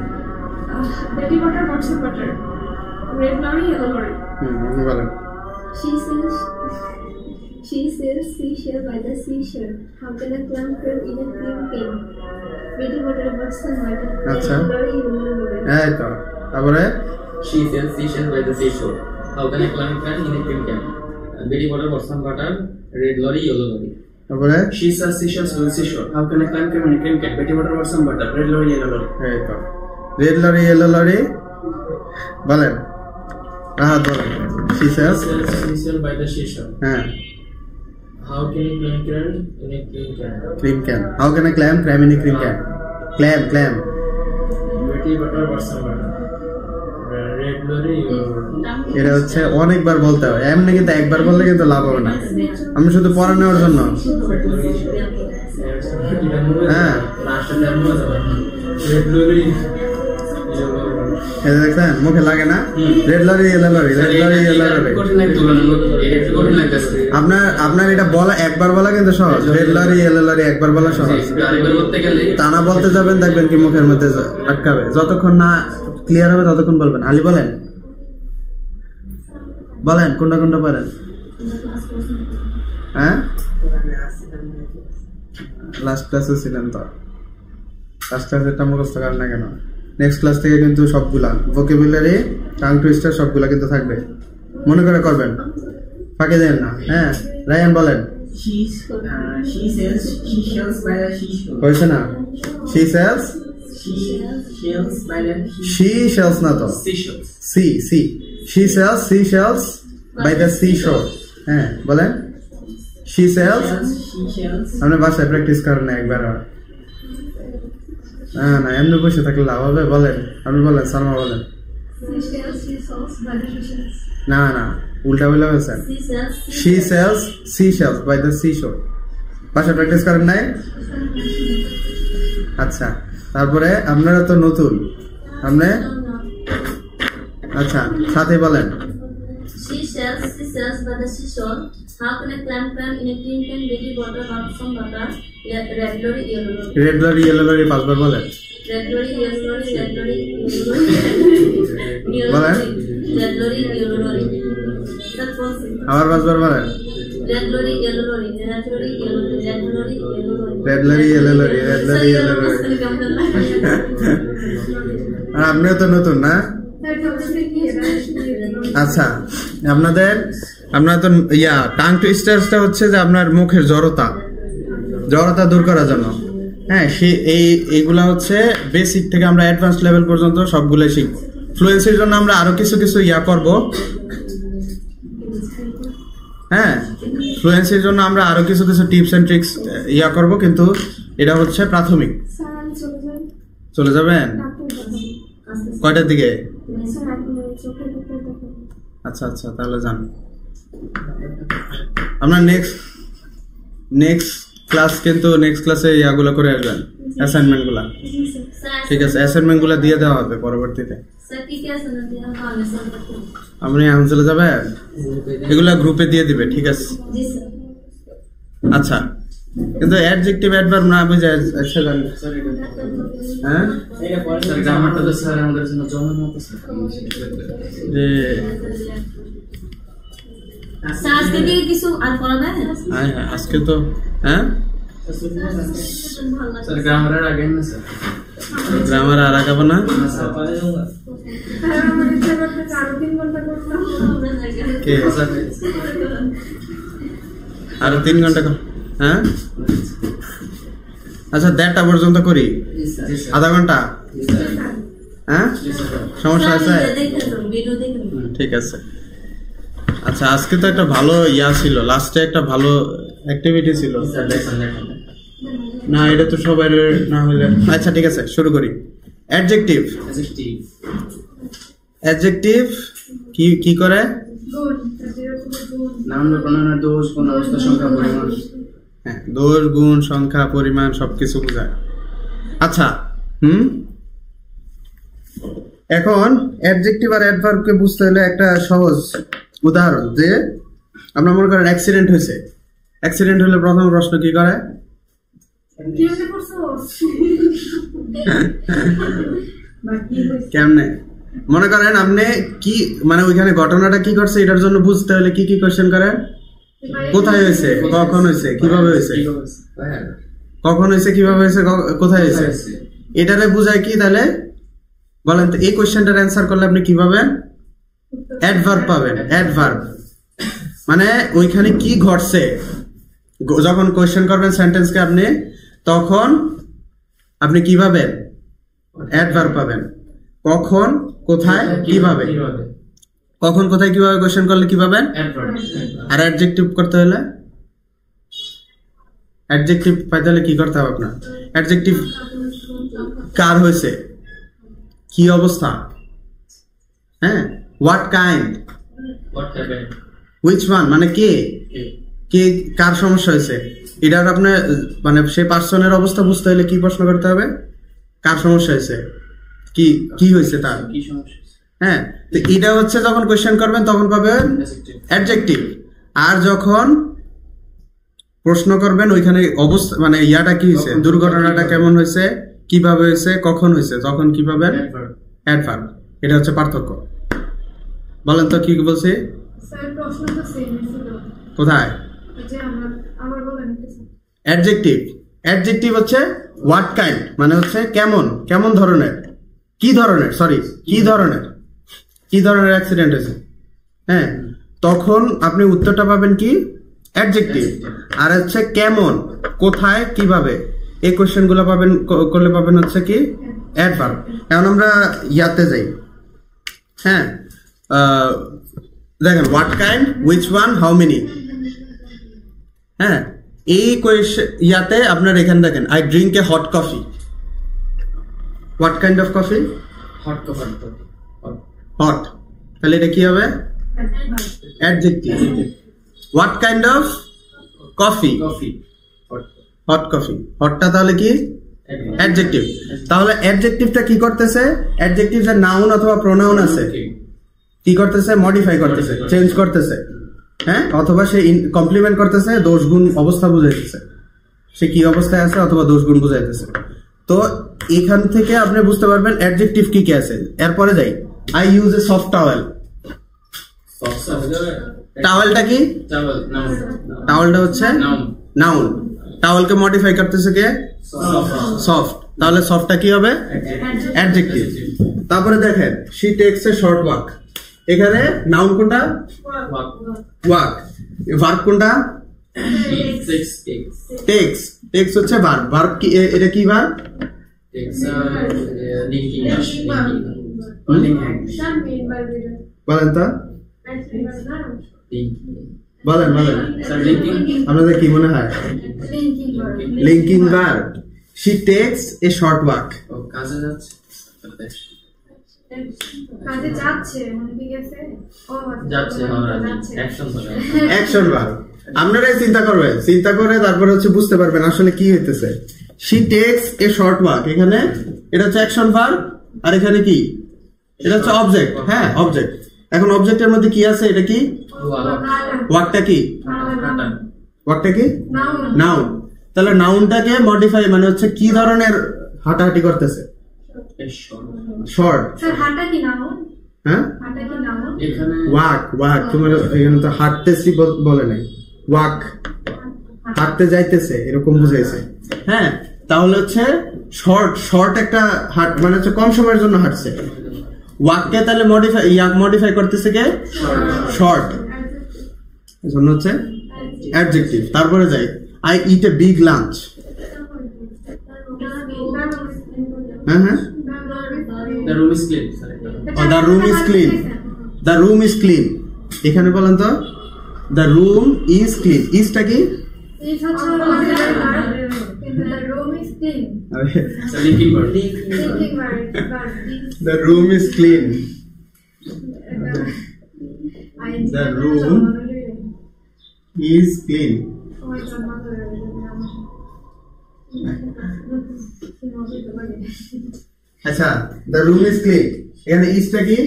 Betty Butter bought some butter. Red lorry, yellow lorry. আপনি বলেন। She sells seashell by the seashore. How can a clam cram in a cream can? Betty Butter bought some butter. আচ্ছা। Red lorry, yellow lorry. এই তো, তারপরে She sells seashells by the seashore. How can a clam cram in a cream can? Betty Butter bought some butter. Red lorry, yellow lorry. তারপরে She sells seashells by the seashore. How can a clam cram in a cream can? Betty Butter bought some butter. Red lorry, yellow lorry. এই তো, red lorry yellow lorry বলেন, রাহাত বলেন। She sells, Seashell by the seashore. হ্যাঁ, How can a clam cram in a cream can? cream can. How can a clam cram in a cream can? Clam. Betty Butter bought some butter. Red lorry, yellow lorry. এটা হচ্ছে অনেকবার বলতে হয়, এমনি কিন্তু একবার বললে কিন্তু লাভ হবে না, আমি শুধু পড়া নেওয়ার জন্য। হ্যাঁ, Red lorry, yellow lorry. এই যে দেখছেন মুখে লাগে না, red lorry yellow lorry, red lorry yellow lorry. আপনার এটা বলা, একবার বলা কিন্তু সহজ, রেড লরি ইয়েলো লরি একবার বলা সহজ, টানা বলতে যাবেন দেখবেন কি মুখের মধ্যে আটকাবে, যতক্ষণ না ক্লিয়ার হবে ততক্ষণ বলবেন। আলী বলেন, কোনটা পারেন? হ্যাঁ, লাস্ট ক্লাসে ছিলেন তো, লাস্ট ক্লাসেরটা মুখস্থ করেন না কেন? নেক্সট ক্লাস থেকে কিন্তু সবগুলা ভোকাবুলারি, টাং টুইস্টার সবগুলা কিন্তু থাকবে, মনে করে করবেন, ফাঁকে দেন না। হ্যাঁ, রায়ান বলেন। She sells seashells by the seashore. হয়েছে না? She sells, Seashells by the she sells না তো, Seashells. she sells seashells by the seashore. হ্যাঁ বলেন, she sells। seashells. আপনি বাসায় প্র্যাকটিস করেন না একবার? না এমনি বসে থাকলে লাভ হবে, বলেন, আপনি বলেন, সালমা বলেন। Seashells by the seashells. না উল্টা বলে বলছেন, she sells seashells by the seashore। বাসায় প্র্যাকটিস করেন নাই? আচ্ছা, তারপরে আপনারা তো নতুন, আপনি আচ্ছা সাথে বলেন। She sells by the seashore. How can a clam cram in a cream can? Betty Butter bought some butter. Red lorry, yellow lorry. Red lorry yellow lorry পাঁচবার বলেন। Red lorry, yellow lorry, red lorry, yellow lorry. বলেন। Red lorry, yellow lorry. That's possible. আবার পাঁচবার বলেন। Red lorry, yellow lorry, red lorry, yellow lorry, red lorry, yellow lorry. Red lorry yellow lorry, red lorry yellow lorry. আর আপনিও তো নতুন না? আচ্ছা, আপনাদের তো টাং টুইস্টার্সটা হচ্ছে যে আপনার মুখের জড়তা দূর করার জন্য। হ্যাঁ, এইগুলা হচ্ছে বেসিক থেকে আমরা অ্যাডভান্স লেভেল পর্যন্ত সবগুলোই শিখব। ফ্লুয়েন্সির জন্য আমরা আরো কিছু করব। হ্যাঁ, ফ্লুয়েন্সির জন্য আমরা আরো কিছু টিপস এন্ড ট্রিক্স করব, কিন্তু এটা হচ্ছে প্রাথমিক। চলে যাবেন কয়টার দিকে? আচ্ছা তাহলে যান। আমরা নেক্সট ক্লাস কিন্তু নেক্সট ক্লাসে ইয়াগুলো করে আসবেন, অ্যাসাইনমেন্ট গুলা। ঠিক আছে, অ্যাসাইনমেন্ট গুলা দিয়ে দেওয়া হবে পরবর্তীতে। আপনি এখন চলে যাবেন, এগুলা গ্রুপে দিয়ে দিবে। ঠিক আছে, আচ্ছা, কিন্তু অ্যাডজেক্টিভ অ্যাডভার্ব না বুঝে আচ্ছা জানি। হ্যাঁ, গ্রামারটা তো স্যার আমাদের জন্য জমা মতো স্যার। আজকে কি কিছু আর করাবে? হ্যাঁ আজকে তো হ্যাঁ স্যার গ্রামারের আগে না স্যার, গ্রামার আর আগাবো না। কে আরো 3 ঘন্টা? হ্যাঁ, আচ্ছা 1:30 পর্যন্ত করি, আধা ঘন্টা। হ্যাঁ, সমস্যা আছে? ঠিক আছে। আচ্ছা, আজকে তো একটা ভালো ছিল, লাস্টে একটা ভালো অ্যাক্টিভিটি ছিল না? এটা তো সবার না হলে। আচ্ছা ঠিক আছে, শুরু করি। অ্যাডজেক্টিভ কি করে? গুণ যেরকম গুণ নাউন বা প্রোনাউনের দোষ কোন অবস্থা সংখ্যা পরিমাণ হ্যাঁ, দোষ গুণ সংখ্যা পরিমাণ সবকিছু বোঝায়। আচ্ছা, এখন অ্যাডজেক্টিভ আর অ্যাডভার্বকে বুঝতে হলে একটা সহজ উদাহরণ, যে আমরা মনে করেন অ্যাক্সিডেন্ট হয়েছে। অ্যাক্সিডেন্ট হলে প্রথম প্রশ্ন কি করে? কিভাবে করছো কেমনে? মনে করেন আপনি কি মানে ওইখানে ঘটনাটা কি করছে এটার জন্য বুঝতে হলে কি কি কোশ্চেন করেন? কোথায় হয়েছে, কখন হয়েছে, কিভাবে হয়েছে, কখন হয়েছে, কিভাবে হয়েছে, কোথায় হয়েছে, এটারে বুঝায় কি? তাহলে বলেন তো, এই কোশ্চেনটার অ্যান্সার করলে আপনি কি পাবেন? অ্যাডভার্ব পাবেন। অ্যাডভার্ব মানে ওইখানে কি ঘটছে, যখন কোশ্চেন করবেন সেন্টেন্সকে আপনি, তখন আপনি কি পাবেন? অ্যাডভার্ব পাবেন। কখন, কোথায়, কিভাবে। কখন, কোথায়, কিভাবে কোশ্চেন করলে কি পাবেন? আর অ্যাডজেক্টিভ করতে হলে, অ্যাডজেক্টিভ পাইতে হলে কি করতে হবে আপনার? অ্যাডজেক্টিভ কার হয়েছে, কি অবস্থা, হ্যাঁ, হোয়াট কাইন্ড, হুইচ ওয়ান মানে কে, কে কার সমস্যা হয়েছে, এটার আপনার মানে সেই পার্সনের অবস্থা বুঝতে হলে কি প্রশ্ন করতে হবে? কার সমস্যা হয়েছে, কি কি হয়েছে তার, হ্যাঁ। তো এটা হচ্ছে যখন কোশ্চেন করবেন তখন পাবেন অ্যাডজেক্টিভ। আর যখন প্রশ্ন করবেন ওইখানে অবস্থা মানে ইয়াটা কি হয়েছে, দুর্ঘটনাটা কেমন হয়েছে, কিভাবে হয়েছে, কখন হয়েছে, তখন কি পাবেন? অ্যাডভার্ব। এটা হচ্ছে পার্থক্য। বলেন তো কি বলছি? স্যার প্রশ্ন তো সেম ছিল কোথায়? যে আমার বলেন অ্যাডজেক্টিভ। অ্যাডজেক্টিভ হচ্ছে হোয়াট কাইন্ড মানে হচ্ছে কেমন, কেমন ধরনের, কি ধরনের, সরি কি ধরনের, কি ধরনের অ্যাক্সিডেন্ট হয়েছে, হ্যাঁ। তখন আপনি উত্তরটা পাবেন কি? অ্যাডজেক্টিভ। আর হচ্ছে কেমন, কোথায়, কিভাবে, এই কোশ্চেন গুলো পাবেন করলে পাবেন হচ্ছে কি? অ্যাডভার্ব। এখন আমরা ইয়াতে যাই, হ্যাঁ। দেখেন what kind, which one, how many, হ্যাঁ। এই কোয়েশ্চেন ইয়াতে আপনার এখানে দেখেন I drink a hot coffee. What kind of coffee? Hot. তাহলে এটা কি হবে? Adjective. What kind of coffee? Hot coffee. হটটা তাহলে কি? অ্যাডজেক্টিভ। তাহলে অ্যাডজেক্টিভটা কি করতেছে? অ্যাডজেক্টিভ যে নাউন অথবা প্রোনাউন আছে কি করতেছে? মডিফাই করতেছে, চেঞ্জ করতেছে, হ্যাঁ। অথবা সে কমপ্লিমেন্ট করতেছে, দোষ গুণ অবস্থা বুঝাইতেছে, সে কি অবস্থায় আছে অথবা দোষ গুণ বুঝাইতেছে। তো এখান থেকে আপনি বুঝতে পারবেন অ্যাডজেক্টিভ কি কি আছে। এরপরে যাই, I use a soft towel. টাওয়েলটা কি? টাওয়েলটা হচ্ছে নাউন। টাওয়েলকে মডিফাই করতেছে কে? সফট। তাহলে সফটটা কি হবে? অ্যাডজেক্টিভ। তারপরে দেখেন she tax a short walk. এখানে নাউন কোনটা? ওয়াক। ভার্ব কোনটা? টেক্স। টেক্স হচ্ছে ভার্ব। ভার্ব কি? এটা কি ভার্ব? বলেন তো, বলেন বলেন আপনাদের কি মনে হয়? Linking verb. She text a short walk. কাজে যাচ্ছে, কাজে যাচ্ছে মানে কি গেছে? ও যাচ্ছে, অ্যাকশন হবে, অ্যাকশন ভার্ব। আপনারাই চিন্তা করবেন, চিন্তা করে তারপরে হচ্ছে বুঝতে পারবেন আসলে কি হইতেছে। She text a short walk, এখানে এটা হচ্ছে অ্যাকশন ভার্ব, আর এখানে কি? এটা হচ্ছে অবজেক্ট, হ্যাঁ অবজেক্ট। এখন অবজেক্টের মধ্যে কি আছে? এটা কি? ওয়াকটা কি? ওয়াকটা কি? নাউন। তাহলে নাউনটাকে মডিফাই মানে হচ্ছে কি ধরনের হাঁটাহাঁটি করতেছে? শর্ট। স্যার হাঁটা কি নাউন? হ্যাঁ হাঁটা কি নাউন? এখানে ওয়াক। ওয়াক তোমার এখানে তো হাঁটতেছি বলে নাই, ওয়াক হাঁটতে যাইতেছে এরকম বুঝাইছে, হ্যাঁ। তাহলে হচ্ছে শর্ট। শর্ট একটা হাঁট মানে হচ্ছে কম সময়ের জন্য হাঁটছে। ওয়াককে তাহলে মডিফাই করতেছে কে? শর্ট। এজন্য হচ্ছে অ্যাডজেক্টিভ। তারপরে যাই, I eat a big lunch. হ্যাঁ হ্যাঁ, the room is clean, the room is clean. The room is clean. এখানে বলেন তো, দ্য রুম ইজ ক্লিন। ইজটা কি? It হচ্ছে the room is clean. so linking word, Thinking word. The room is clean. The room is clean. আচ্ছা, the room is clean. এখানে ইসটা কি?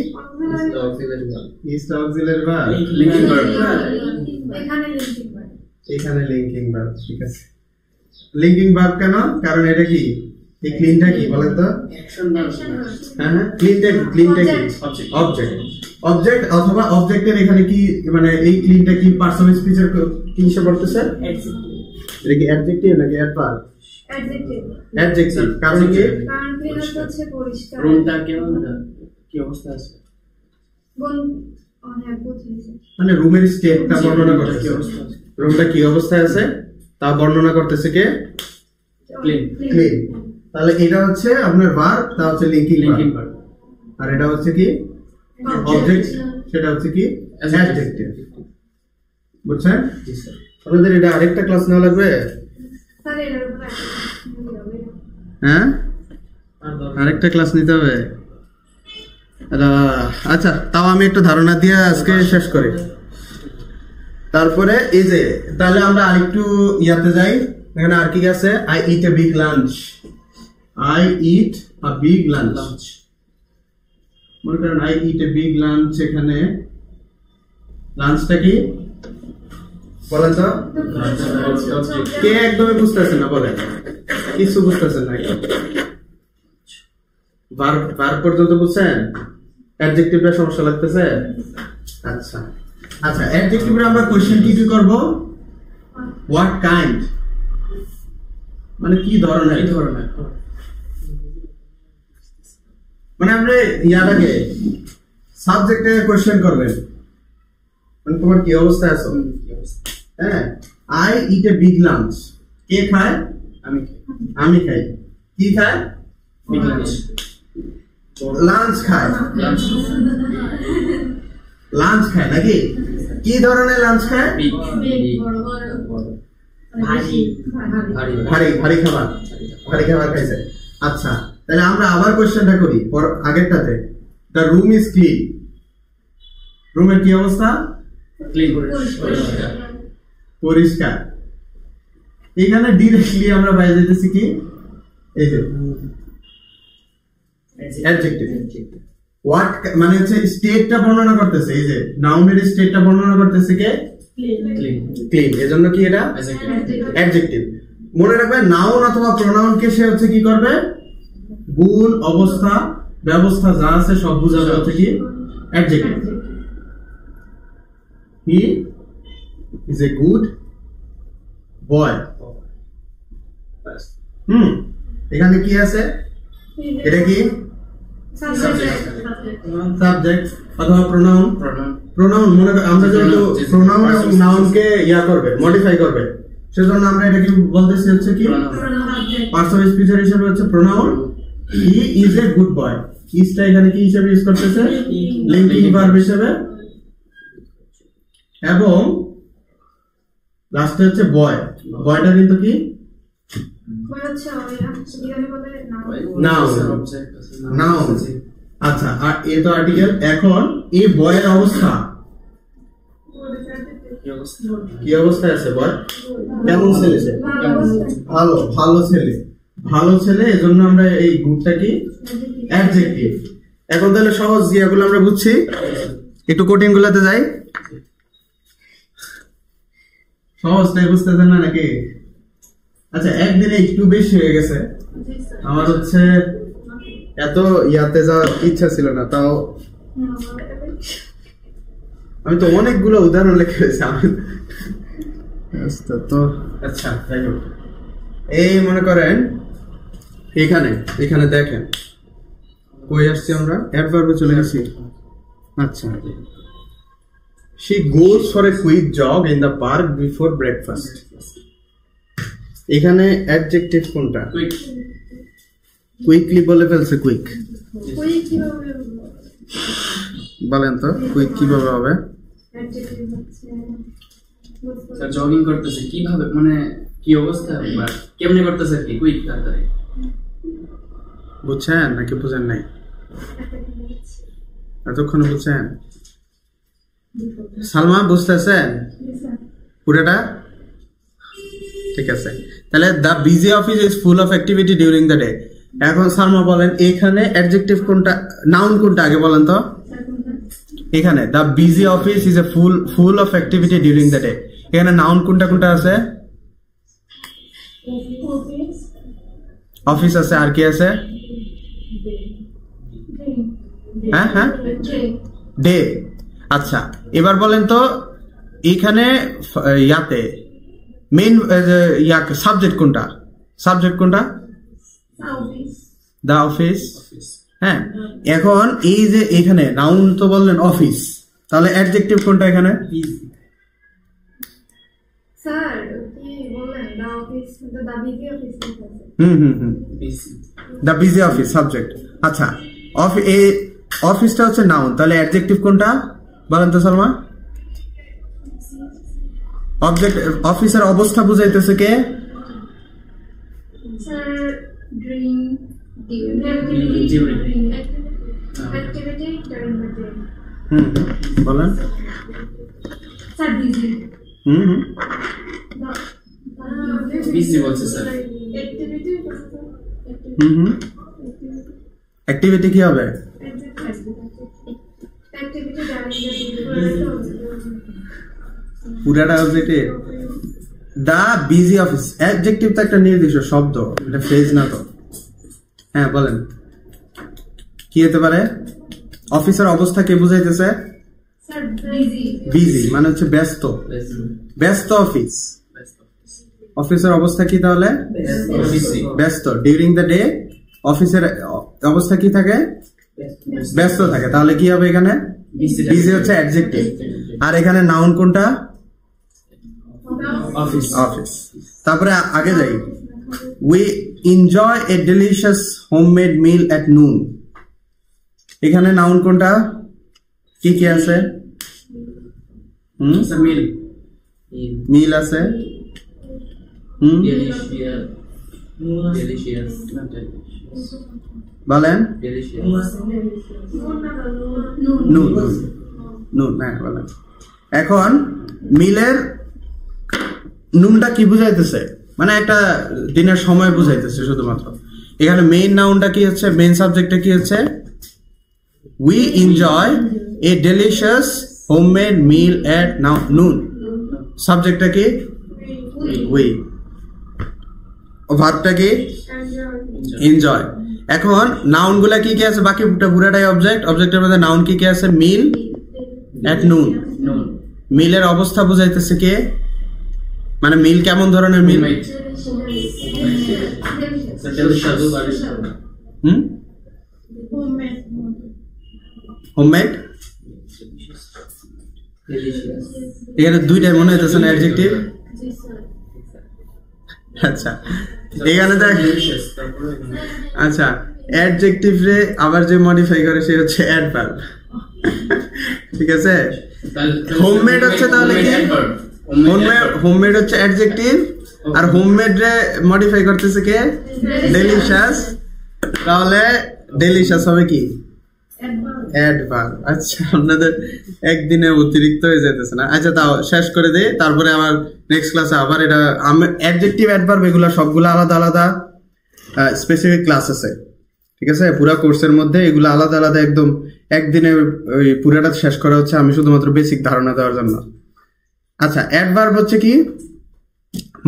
ইস auxiliary verb. Linking verb. এখানে linking verb, ঠিক আছে। Linking verb কেন? কারণ এটা কি, এই ক্লিনটা কি বলেন তো? হ্যাঁ, ক্লিনটা কি? অবজেক্ট। অবজেক্ট অথবা অবজেক্টের এখানে কি মানে এই ক্লিনটা কি পার্সন স্পিচের কি হিসেবে বলতেছে? এটা কি অ্যাডজেক্টিভ নাকি অ্যাডভার্ব? অ্যাডজেক্টিভ। কারণ কি? কারণ ক্লিন হচ্ছে পরিষ্কার। রুমটা কেমন, কি অবস্থা আছে? মানে রুমের স্টেটটা বর্ণনা করতেছে, রুমটা কি অবস্থায় আছে তা বর্ণনা করতেছে কে? ক্লিন। ক্লিন। তাহলে এটা হচ্ছে আপনার ভার্ব, তা হচ্ছে লিঙ্কিং ভার্ব। আর এটা হচ্ছে কি অবজেক্ট, সেটা হচ্ছে কি অ্যাডজেক্টিভ। বুঝছেন? জি স্যার। আপনাদের এটা আরেকটা ক্লাস নেওয়া লাগবে? হ্যাঁ, আরেকটা ক্লাস নিতে হবে। আচ্ছা, তাও আমি একটু ধারণা দিয়ে আজকে শেষ করি। তারপরে এই যে তাহলে আমরা আরেকটু ইয়াতে যাই। এখানে আর কি আছে? I eat a big lunch. I eat a big lunch. মনে করেন I eat a big lunch, এখানে লাঞ্চটা কি বলেন তো? কে একদমই বুঝতেছেন না? বলেন, কিছু বুঝতেছেন না? ভার্ব পর্যন্ত বুঝছেন? অ্যাডজেক্টিভটা সমস্যা লাগতেছে? আচ্ছা আচ্ছা, অ্যাডজেক্টিভে আমরা কোশ্চেন কি করব? হোয়াট কাইন্ড, মানে কি ধরনের, মানে আমরা ইয়াটাকে সাবজেক্টে কোশ্চেন করবেন, মানে তোমার কি অবস্থা আছো? হ্যাঁ, I eat a big lunch. কে খায়? আমি খাই। কি খায়? Big lunch. লাঞ্চ খায়। লাঞ্চ খায় নাকি? কি ধরনের লাঞ্চ খায়? ভারী খাবার। ভারী খাবার খাইছে। আচ্ছা, তাহলে আমরা আবার কোশ্চেনটা করি আগেরটাতে। The room is clean. রুমের কি অবস্থা? পরিষ্কার। এখানে ডিরেক্টলি আমরা বাইরে যেতেছি কি, এই যে অ্যাডজেক্টিভ। হোয়াট মানে হচ্ছে স্টেটটা বর্ণনা করতেছে, এই যে নাউনের স্টেটটা বর্ণনা করতেছে কে? ক্লিন। এজন্য কি এটা অ্যাডজেক্টিভ। মনে রাখবে, নাউন অথবা প্রোনাউনকে সে হচ্ছে কি করবে? গুণ, অবস্থা, ব্যবস্থা যা আছে সব বোঝাবে হচ্ছে কি adjective. He is a good বয়। এখানে কি আছে? এটা কি সাবজেক্ট অথবা প্রোনাউন? প্রোনাউন। মনে আমরা যেহেতু প্রোনাউন এবং নাউনকে ইয়া করবে, মডিফাই করবে, সেজন্য আমরা এটা কি বলতেছি হচ্ছে কি পার্সন স্পিচার হিসেবে হচ্ছে pronoun. He is a good boy. ইজটা এখানে কি হিসেবে ইউজ করতেছে? লিঙ্কিং ভার্ব হিসেবে। এবং লাস্টে হচ্ছে বয়। বয়টা কিন্তু কি নাউন। আচ্ছা, আর এ তো আর্টিকেল। এখন এই বয়ের অবস্থা কি অবস্থায় আছে? বয় কেমন ছেলে? ভালো। ভালো ছেলে। ভালো ছেলে। এজন্য আমরা এই গুডটা কি অ্যাডজেক্টিভ। এখন তাহলে সহজ জিয়াগুলো আমরা বুঝছি, একটু কঠিন গুলাতে যাই। সহজটাই বুঝতেছেন না নাকি? আচ্ছা, একদিনে একটু বেশি হয়ে গেছে। আমার হচ্ছে এত ইয়াতে যাওয়ার ইচ্ছা ছিল না, তাও আমি তো অনেকগুলো উদাহরণ লিখে রেখেছি তো। আচ্ছা, যাই হোক, এই মনে করেন এখানে দেখেন কই আসছি আমরা? অ্যাডভার্বে চলে গেছি। আচ্ছা, she goes for a quick jog in the park before breakfast. এখানে অ্যাডজেক্টিভ কোনটা? কুইকলি বলে ফেলছে। কুইক বলেন তো, কুইক কিভাবে হবে? স্যার জগিং করতেছে কিভাবে, মানে কি অবস্থা বা কেমনে করতেছে কি কুইক তাড়াতাড়ি? বুঝছেন নাকি বুঝেন নাই? এতক্ষণে বুঝছেন? সালমা বুঝতেছেন Yes, sir. পুরোটা? ঠিক আছে, তাহলে the busy office is full of activity during the day. এখন সালমা বলেন এখানে অ্যাডজেক্টিভ কোনটা, নাউন কোনটা আগে বলেন তো। এখানে the busy office is a full of activity during the day, এখানে নাউন কোনটা কোনটা আছে? Office. অফিস আছে, আর কি আছে? হ্যাঁ হ্যাঁ, ডে। আচ্ছা, এবার বলেন তো এখানে ইয়াতে মেইন সাবজেক্ট কোনটা? সাবজেক্ট কোনটা? Office. দা অফিস। হ্যাঁ, এখন এই যে এখানে নাউন তো বললেন অফিস, তাহলে অ্যাডজেক্টিভ কোনটা এখানে? Sir, কি বললেন? The office, the busy office. The busy office subject. আচ্ছা, অফিসটা হচ্ছে নাউন, তাহলে অ্যাডজেক্টিভ কোনটা বলেন তো সালমা? অবজেক্ট, অফিসের অবস্থা বুঝাইতেছে কে? Sir, during activity during the day. বলেন। Sir, busy. Busy বলছে স্যার। Activity. অ্যাক্টিভিটি কি হবে? Activity during the day. পুরাটা অবজেক্টিভ। দা বিজি অফিস, অ্যাডজেক্টিভ তো একটা নির্দিষ্ট শব্দ, এটা ফ্রেজ না তো। হ্যাঁ বলেন, কি হতে পারে? অফিসের অবস্থা কে বুঝাইতেছে? Sir, busy. বিজি মানে হচ্ছে ব্যস্ত, ব্যস্ত অফিস। অফিসের অবস্থা কি তাহলে? ব্যস্ত। ডিউরিং দ্য ডে অফিসের অবস্থা কি থাকে? ব্যস্ত থাকে। তাহলে কি হবে এখানে? বিজি হচ্ছে অ্যাডজেক্টিভ। আর এখানে নাউন কোনটা? অফিস। অফিস। তারপরে আগে যাই, we enjoy a delicious homemade meal at noon. এখানে নাউন কোনটা? কি কি আছে? মিল। মিল আছে। বলেন। নুন, নুন, হ্যাঁ বলেন। এখন মিলের নুনটা কি বুঝাইতেছে? মানে একটা দিনের সময় বুঝাইতেছে শুধুমাত্র। এখানে মেইন নাউনটা কি হচ্ছে? মেইন সাবজেক্টটা কি হচ্ছে? We enjoy a delicious homemade meal at noon. সাবজেক্টটা কি? উই। ভার্বটা কি? এনজয়। এখন নাউন গুলা কি কি আছে? বাকি পুরাটাই অবজেক্ট। অবজেক্টের মধ্যে নাউন কি কি আছে? মিল এট নুন। মিলের অবস্থা বুঝাইতেছে কে? মানে মিল কেমন ধরনের মিল? হোমমেড। এখানে দুইটাই মনে হইতেছে না অ্যাডজেক্টিভ? আচ্ছা, এখানে দেখ। আচ্ছা, অ্যাডজেক্টিভ রে আবার যে মডিফাই করে সে হচ্ছে অ্যাডভার্ব। ঠিক আছে, হোমমেড হচ্ছে তাহলে কি? হোমমেড হচ্ছে অ্যাডজেক্টিভ, আর হোমমেড রে মডিফাই করতেছে কে? ডেলিশিয়াস। তাহলে ডেলিশিয়াস হবে কি? অ্যাডভার্ব। আচ্ছা, আপনাদের একদিনে অতিরিক্ত হয়ে যেতেছে না? আচ্ছা, তাও শেষ করে দিই, তারপরে আমার নেক্সট ক্লাসে আবার এটা অ্যাডজেক্টিভ অ্যাডভার্ব এগুলো সবগুলো আলাদা আলাদা স্পেসিফিক ক্লাস আছে। ঠিক আছে, পুরা কোর্সের মধ্যে এগুলো আলাদা আলাদা একদম একদিনে ওই পুরাটা শেষ করা হচ্ছে আমি শুধুমাত্র বেসিক ধারণা দেওয়ার জন্য। আচ্ছা, অ্যাডভার্ব হচ্ছে কি?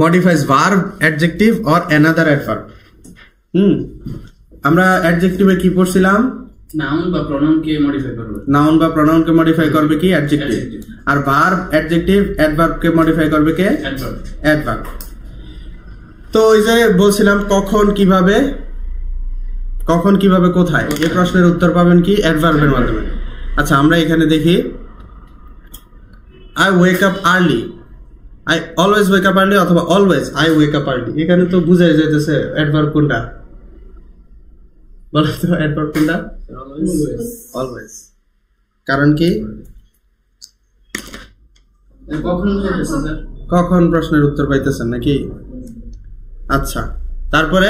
Modifies verb, adjective or another adverb. আমরা অ্যাডজেক্টিভে কি পড়ছিলাম? নাউন বা প্রনাউনকে মডিফাই করবে। নাউন বা প্রনাউনকে মডিফাই করবে কি? অ্যাডজেক্টিভ। আর ভার্ব, অ্যাডজেক্টিভ, অ্যাডভার্বকে মডিফাই করবে কে? অ্যাডভার্ব। তো ওই যে বলছিলাম কখন কিভাবে, কখন কিভাবে কোথায়, এই প্রশ্নের উত্তর পাবেন কি? অ্যাডভার্বের মাধ্যমে। আচ্ছা, আমরা এখানে দেখি, I wake up early, I always wake up early, অথবা always I wake up early. এখানে তো বুঝাই যাইতেছে অ্যাডভার্ব কোনটা? বলো তো অ্যাডভার্ব কোনটা? অলওয়েজ। কারণ কি? কখন প্রশ্নের উত্তর পাইতেছেন নাকি? আচ্ছা, তারপরে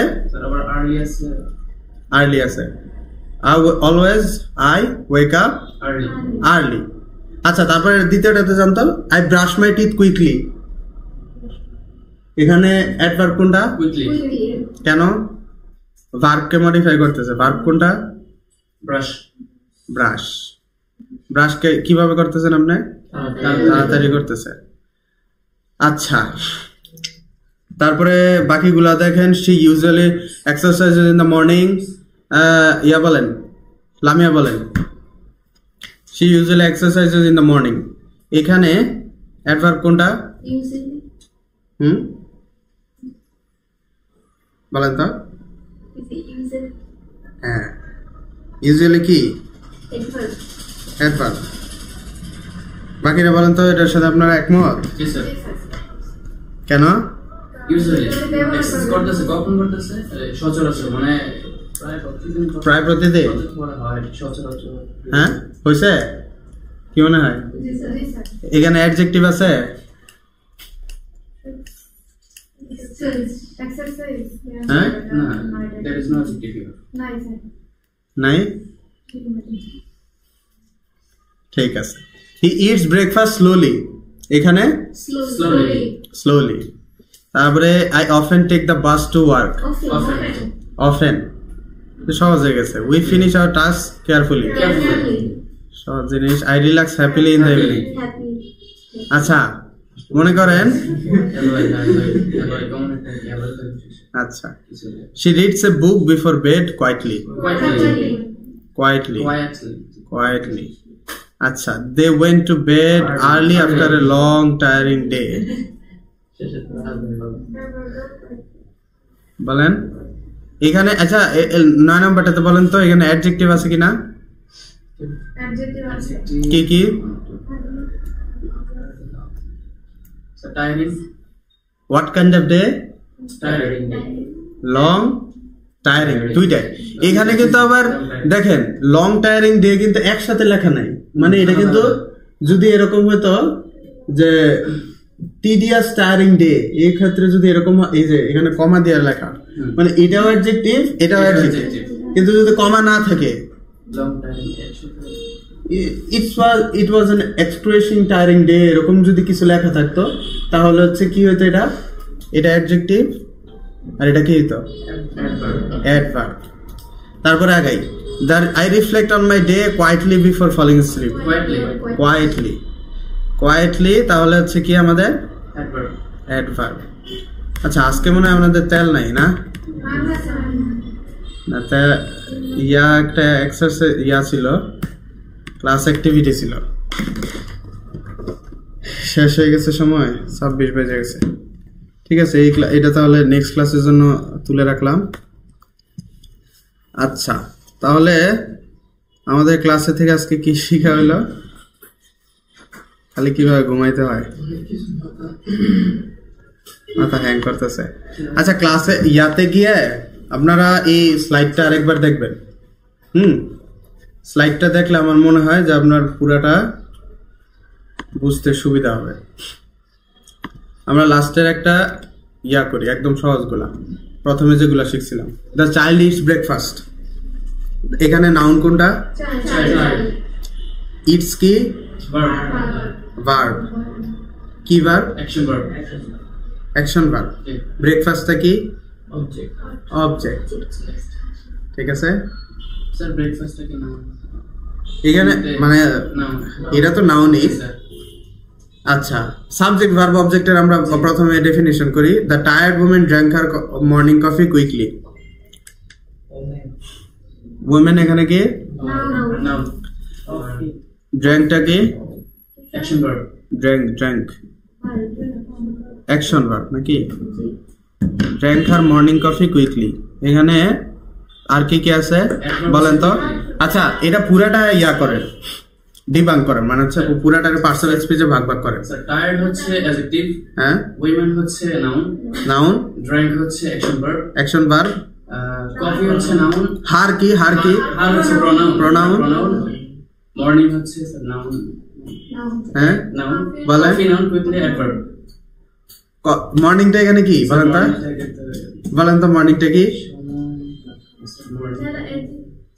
আর্লি আছে। Always I wake up early. আচ্ছা, তারপরে দ্বিতীয়টাতে জানতো I brush my teeth quickly. এখানে অ্যাডভার্ব কোনটা? কুইকলি। কেন? ভার্বকে মডিফাই করতেছে। ভার্ব কোনটা? ব্রাশ। ব্রাশ। ব্রাশকে কিভাবে করতেছেন আপনি? তাড়াতাড়ি করতেছে। আচ্ছা, তারপরে বাকিগুলা দেখেন। She usually exercises in the morning. ইয়া বলেন, লামিয়া বলেন। She usually exercises in the morning. এখানে অ্যাডভার্ব কোনটা? Usually. বলেন তো। Is it usually? হ্যাঁ, ইউজুয়ালি কি? Adverb. অ্যাডভার্ব। বাকিরা বলেন তো, এটার সাথে আপনারা একমত? জি স্যার। কেন? ইউজুয়ালি এক্সারসাইজ করতেছে, কখন করতেছে? সচরাচর, মানে প্রায় প্রতিদিন। হয় সচরাচর। হ্যাঁ, হয়েছে? কি মনে হয়? এখানে অ্যাডজেক্টিভ আছে? Exercise. হ্যাঁ? না, there is no adjective here. নাই? ঠিক আছে। He eats breakfast slowly. এখানে Slowly. স্লোলি। তারপরে I often take the bus to work. Often. Often. সহজ হয়ে গেছে। We finish hour task carefully. Carefully. সহজ জিনিস। I relax happily in the evening. Happy. আচ্ছা, মনে করেন। আচ্ছা, she reads a book before bed quietly. Quietly. আচ্ছা, they went to bed early after a long tiring day. বলেন এখানে। আচ্ছা, 9 নম্বরটাতে বলেন তো, এখানে অ্যাডজেক্টিভ আছে কিনা? কি কি? Tiring. What kind of day? Tiring. Long tiring. দুইটাই। এখানে কিন্তু আবার দেখেন, লং টায়ারিং ডে কিন্তু একসাথে লেখা নাই। মানে এটা কিন্তু যদি এরকম হতো যে টিডিয়াস টায়ারিং ডে, এই ক্ষেত্রে যদি এরকম, এই যে এখানে কমা দিয়ে লেখা, মানে এটাও অ্যাডজেক্টিভ, এটাও অ্যাডজেক্টিভ। কিন্তু যদি কমা না থাকে, Long tiring. It was an expressing tiring day, এরকম যদি কিছু লেখা থাকতো তাহলে হচ্ছে কি হতো? এটা অ্যাডজেক্টিভ, আর এটা কি হতো? অ্যাডভার্ব। তারপরে আগাই। I reflect on my day quietly before falling sleep. Quietly তাহলে হচ্ছে কি আমাদের? Adverb. অ্যাডভার্ব। আচ্ছা, আজকে মনে হয় আমাদের তেল নাই না? না, একটা এক্সারসাইজ ছিল, ক্লাস অ্যাক্টিভিটি ছিল, শেষ হয়ে গেছে সময়, 26 বেজে গেছে। ঠিক আছে, এটা তাহলে নেক্সট ক্লাসের জন্য তুলে রাখলাম। আচ্ছা, তাহলে আমাদের ক্লাসে থেকে আজকে কি শিখা হলো? খালি কিভাবে ঘুমাইতে হয়, মাথা হ্যাং করতেছে। আচ্ছা, ক্লাসে ইয়াতে গিয়ে আপনারা এই স্লাইডটা আরেকবার দেখবেন। স্লাইডটা দেখলে আমার মনে হয় যে আপনার পুরাটা বুঝতে সুবিধা হবে। আমরা লাস্টের একটা ইয়া করি, একদম সহজগুলা। প্রথমে যেগুলা শিখছিলাম, দ্য চাইল্ড ইটস ব্রেকফাস্ট। এখানে নাউন কোনটা? ইটস কি? ভার্ব। কি ভার্ব? Action verb. ব্রেকফাস্টটা কি? অবজেক্ট। ঠিক আছে, স্যার ব্রেকফাস্টটা কি নাউন? এখানে মানে নাউন। এটা তো নাউনই। আচ্ছা, সাবজেক্ট ভার্ব অবজেক্টের আমরা প্রথমে ডেফিনিশন করি। The tired women drank her morning coffee quickly. Women এখানে কি? নাউন। ড্রাঙ্কটা কি? Action verb. Drank action verb নাকি? Drank her morning coffee quickly. এখানে আর কি কি আছে বলেন তো? আচ্ছা, এটা পুরাটা ইয়া করেন, ডিবাঙ্ক করেন, মানে হচ্ছে পুরাটাকে পার্সোনাল স্পিচে ভাগ করেন। স্যার টায়ার্ড হচ্ছে অ্যাডজেক্টিভ, হ্যাঁ, উইমেন হচ্ছে নাউন, ড্রাঙ্ক হচ্ছে অ্যাকশন ভার্ব, কফি হচ্ছে নাউন, হার কি? হার হচ্ছে প্রোনাউন, মর্নিং হচ্ছে স্যার নাউন, হ্যাঁ নাউন, বলেন। Coffee noun, quickly adverb. মর্নিংটা এখানে কি বলেন তো? বলেন তো মর্নিংটা কি?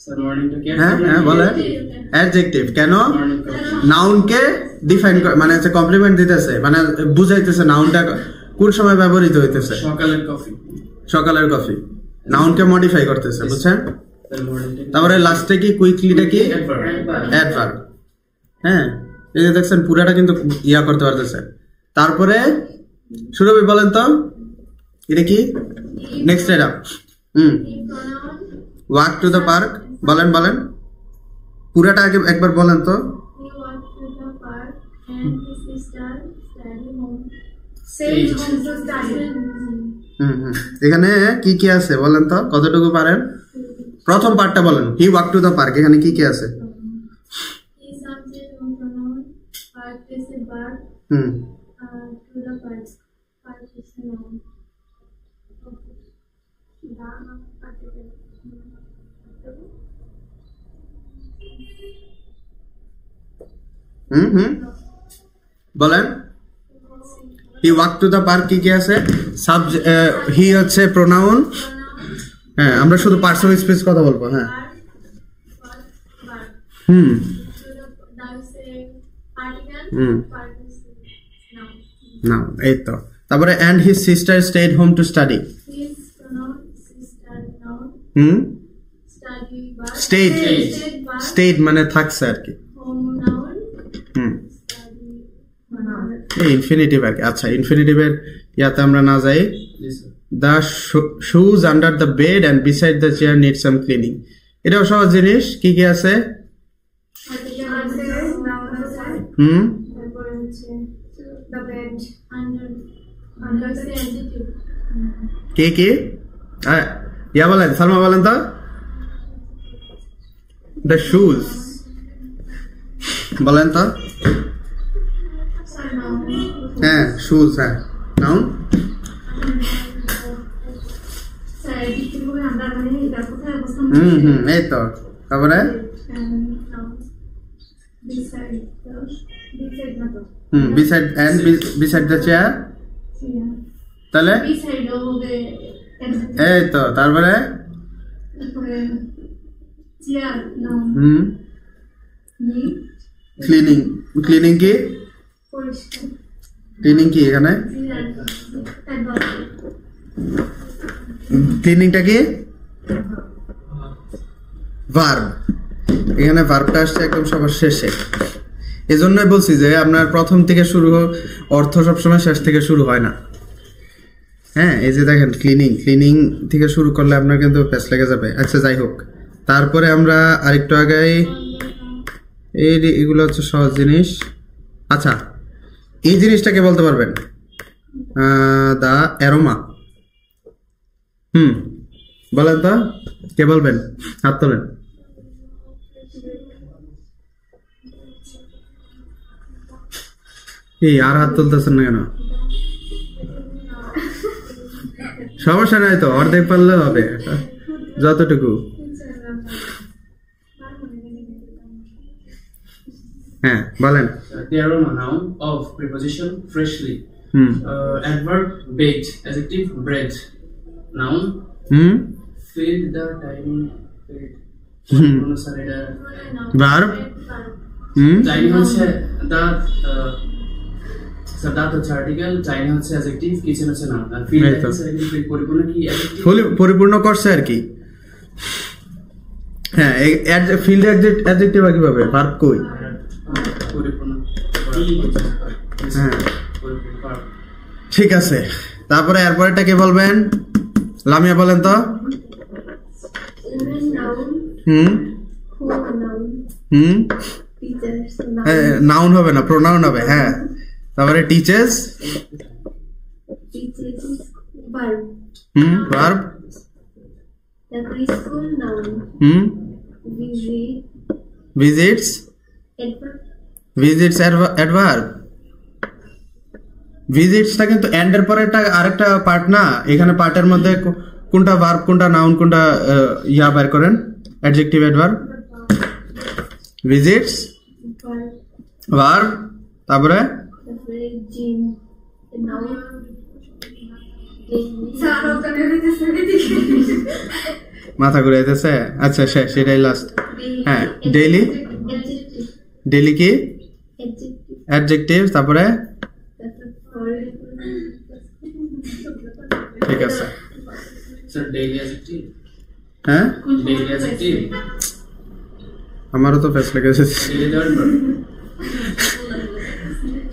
স্যার মর্নিংটা কি? হ্যাঁ হ্যাঁ বলেন। অ্যাডজেক্টিভ। কেন? নাউনকে ডিফাইন মানে হচ্ছে কমপ্লিমেন্ট দিতেছে, মানে বুঝাইতেছে নাউনটা কোন সময় ব্যবহৃত হইতেছে। সকালের কফি নাউনকে মডিফাই করতেছে, বুঝছেন? তারপরে লাস্টে কি কুইকলিটা কি অ্যাডভার্ব। হ্যাঁ, এই যে দেখছেন পুরাটা কিন্তু ইয়া করতে পারতেছে। তারপরে সুরভি বলেন তো এটা কি নেক্সট এটা? ওয়াক টু দ্য পার্ক, বলেন বলেন পুরাটা আগে একবার বলেন তো। এখানে কি কি আছে বলেন তো, কতটুকু পারেন? প্রথম পার্টটা বলেন, হি ওয়াক টু দ্য পার্ক, এখানে কি কি আছে? বলেন হি ওয়াক টু দ্য পার্ক, কি কি আছে? হি হচ্ছে প্রোনাউন। হ্যাঁ, আমরা শুধু পার্সন স্পেস কথা বলবো। হ্যাঁ, না এই তো। তারপরে and his sister stayed home to study. stayed মানে থাকছে আর কি। এই ইনফিনিটিভ আর কি। আচ্ছা, ইনফিনিটিভের ইয়াতে আমরা না যাই। The shoes under the bed and beside the chair need some cleaning. এটাও সহজ জিনিস। কি কি আছে? কে কে ইয়া বলেন, সালমা বলেন তো। The shoes বলেন তো। হ্যাঁ, shoes, হ্যাঁ নাউন। এই তো। তারপরে beside the chair, তাহলে এই তো। তারপরে ক্লিনিং কি? ক্লিনিং কি এখানে? ক্লিনিংটা কি? ভার্ব। এখানে ভার্বটা আসছে একদম সবার শেষে। এজন্যই বলছি যে আপনার প্রথম থেকে শুরু অর্থ সবসময় শেষ থেকে শুরু হয় না। হ্যাঁ, এই যে দেখেন ক্লিনিং থেকে শুরু করলে আপনার কিন্তু প্যাচ লেগে যাবে। আচ্ছা, যাই হোক, তারপরে আমরা আরেকটু আগাই। এগুলো হচ্ছে সহজ জিনিস। আচ্ছা, এই জিনিসটাকে বলতে পারবেন? দা অ্যারোমা। বলেন তো, কে বলবেন? হাত তোলেন। এই আর হাত তুলতেছেন না কেন? সমস্যা নাই তো, অর্ধেক পারলে হবে, যতটুকু। হ্যাঁ, বলেন। The aroma noun of preposition freshly. Adverb baked. Adjective bread. Noun filled the tiny verb tiny হচ্ছে that হচ্ছে article, tiny হচ্ছে adjective, kitchen হচ্ছে noun, আর filled হচ্ছে পরিপূর্ণ কি adjective, পরিপূর্ণ করছে আর কি। হ্যাঁ, ফিল্ড অ্যাডজেক্টিভ কিভাবে? ভার্ব কই? পরিপূর্ণ। হ্যাঁ, ঠিক আছে। তারপরে এরপরটা কে বলবেন? লামিয়া বলেন তো। নাউন হবে না, প্রোনাউন হবে। হ্যাঁ, তারপরে টিচার্স ভার্ব। Visits adverb. ভিজিটসটা কিন্তু এন্ডের পরে আরেকটা পার্ট না। এখানে পার্টের মধ্যে কোনটা ভার্ব, কোনটা নাউন, কোনটা ইয়া বের করেন? Adjective, adverb. ভিজিটস ভার্ব, তারপরে মাথা ঘুরে যেতেছে। আচ্ছা, সেটাই লাস্ট। হ্যাঁ, ডেইলি কি? অ্যাডজেক্টিভ, তারপরে ঠিক আছে। স্যার ডেইলি অ্যাডজেক্টিভ, হ্যাঁ ডেইলি অ্যাডজেক্টিভ, আমারও তো ফেস লেগেছে। ডেইলি ভার্ব,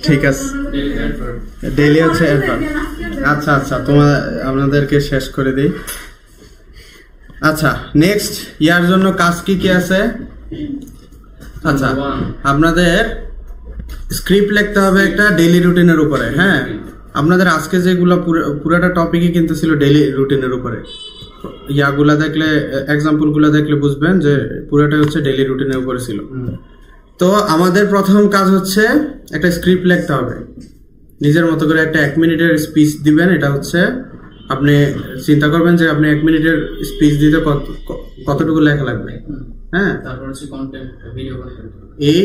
ঠিক আছে, ডেইলি ভার্ব। ডেইলি হচ্ছে অ্যাডভার্ব। আচ্ছা আচ্ছা, আপনাদেরকে শেষ করে দিই। আচ্ছা, নেক্সট ইয়ার জন্য কাজ কি কি আছে? আচ্ছা, আপনাদের স্ক্রিপ্ট লিখতে হবে একটা ডেইলি রুটিনের উপরে। হ্যাঁ, আপনাদের আজকে যেগুলো পুরোটা টপিকই কিন্তু ছিল ডেইলি রুটিনের উপরে। ইয়াগুলা দেখলে, এক্সাম্পল গুলা দেখলে বুঝবেন যে পুরোটা হচ্ছে ডেইলি রুটিনের উপরে ছিল। তো আমাদের প্রথম কাজ হচ্ছে একটা স্ক্রিপ্ট লিখতে হবে, নিজের মতো করে একটা 1 মিনিটের স্পিচ দিবেন। এটা হচ্ছে আপনি চিন্তা করবেন যে আপনি 1 মিনিটের স্পিচ দিতে কতটুকু লেখা লাগবে। হ্যাঁ, তারপর হচ্ছে কন্টেন্ট, ভিডিও কন্টেন্ট। এই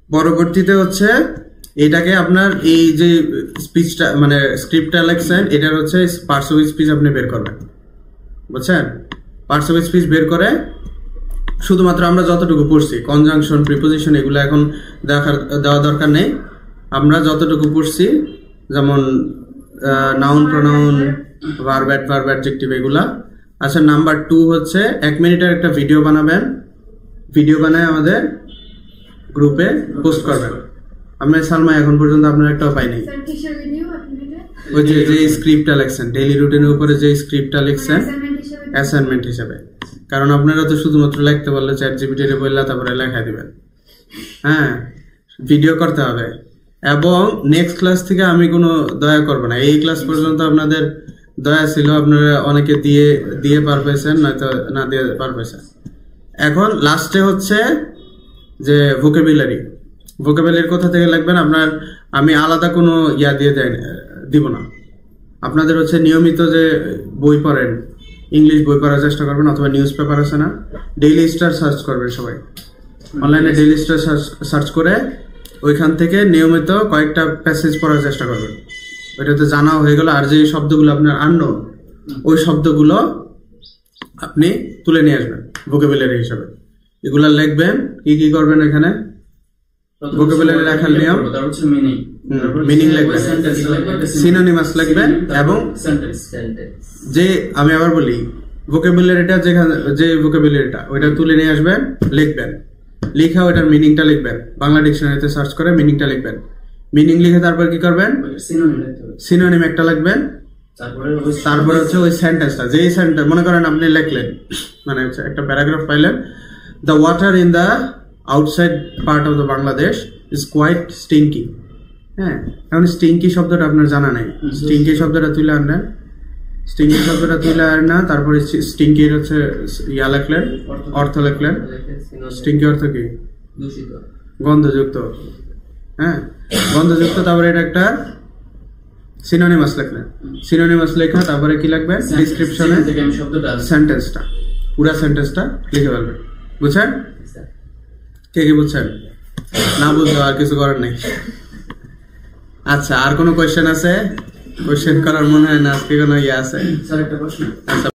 পরবর্তীতে হচ্ছে এটাকে আপনার এই যে স্পিচটা মানে স্ক্রিপ্টটা লিখছেন, এটার হচ্ছে পার্টস অফ স্পিচ আপনি বের করবেন, বুঝছেন? পার্টস অফ স্পিচ বের করে শুধুমাত্র আমরা যতটুকু পড়ছি, কনজাংশন, প্রিপোজিশন, এগুলো এখন দেওয়া দরকার নেই। আমরা যতটুকু পড়ছি, যেমন noun, pronoun, verb, adverb, adjective, এগুলা। আচ্ছা, নাম্বার 2 হচ্ছে 1 মিনিটের একটা ভিডিও বানাবেন। ভিডিও বানায় আমাদের গ্রুপে পোস্ট করবেন। আমি সালমা এখন পর্যন্ত আপনার একটাও পাইনি। ওই যে স্ক্রিপ্টটা লিখছেন ডেইলি রুটিনের উপরে, যে স্ক্রিপ্টটা লিখছেন অ্যাসাইনমেন্ট হিসেবে। কারণ আপনারা তো শুধুমাত্র লিখতে বললে ChatGPT রে বললে তারপরে লেখা দিবেন। হ্যাঁ, ভিডিও করতে হবে। এবং নেক্সট ক্লাস থেকে আমি কোনো দয়া করব না। এই ক্লাস পর্যন্ত আপনাদের দয়া ছিল, আপনারা অনেকে দিয়ে পার পেয়েছেন, নয়তো না দিয়ে পার পেয়েছেন। এখন লাস্টে হচ্ছে যে ভোকাবুলারি কোথা থেকে লিখবেন আপনার, আমি আলাদা কোনো ইয়া দিব না। আপনাদের হচ্ছে নিয়মিত যে বই পড়েন, ইংলিশ বই পড়ার চেষ্টা করবেন, অথবা নিউজ পেপার আছে না, ডেইলি স্টার সার্চ করবেন সবাই। অনলাইনে ডেইলি স্টার সার্চ করে ওইখান থেকে নিয়মিত কয়েকটা প্যাসেজ পড়ার চেষ্টা করবেন। ওইটাতে জানা হয়ে গেল। আর যে শব্দগুলো আপনার আননোন, ওই শব্দগুলো আপনি তুলে নিয়ে আসবেন ভোকাবুলারি হিসাবে। এগুলা লিখবেন। কি করবেন এখানে? ভোকাবুলারি লেখার নিয়ম, মিনিং লিখবেন, সিনোনিমাস লিখবেন, এবং যে আমি আবার বলি ভোকাবুলারিটা যে ভোকাবুলারিটা ওইটা তুলে নিয়ে আসবেন, লিখবেন। লিখা ওইটার মিনিংটা লিখবেন, বাংলা ডিকশনারিতে সার্চ করে মিনিংটা লিখবেন। মিনিং লিখে তারপর কি করবেন? সিনোনিম একটা লিখবেন। তারপরে হচ্ছে ওই সেন্টেন্সটা, যেই সেন্টেন্স মনে করেন আপনি লিখলেন, মানে হচ্ছে একটা প্যারাগ্রাফ পাইলেন, the water in the outside part of the Bangladesh is quite stinky. হ্যাঁ, এখন স্টিঙ্কি শব্দটা আপনার জানা নাই, স্টিঙ্কি শব্দটা তুলে আনলেন, স্টিঙ্কি শব্দটা তুলে আনা, তারপরে স্টিঙ্কির হচ্ছে ইয়া লিখলেন, অর্থ লিখলেন। স্টিঙ্কি অর্থ কি? গন্ধযুক্ত। হ্যাঁ, গন্ধযুক্ত। তারপরে এটা একটা সিনোনিমাস লিখলেন। সিনোনিমাস লেখা তারপরে কি লিখবেন? ডেসক্রিপশনে সেন্টেন্সটা, পুরো সেন্টেন্সটা লিখে ফেলবেন। বুঝছেন? কে কি বুঝছেন? না বুঝলো আর কিছু করার নেই। আচ্ছা, আর কোনো কোয়েশ্চেন আছে? কোয়েশ্চেন করার মনে হয় না আজকে কোনো ইয়ে আছে। স্যার একটা প্রশ্ন। আচ্ছা।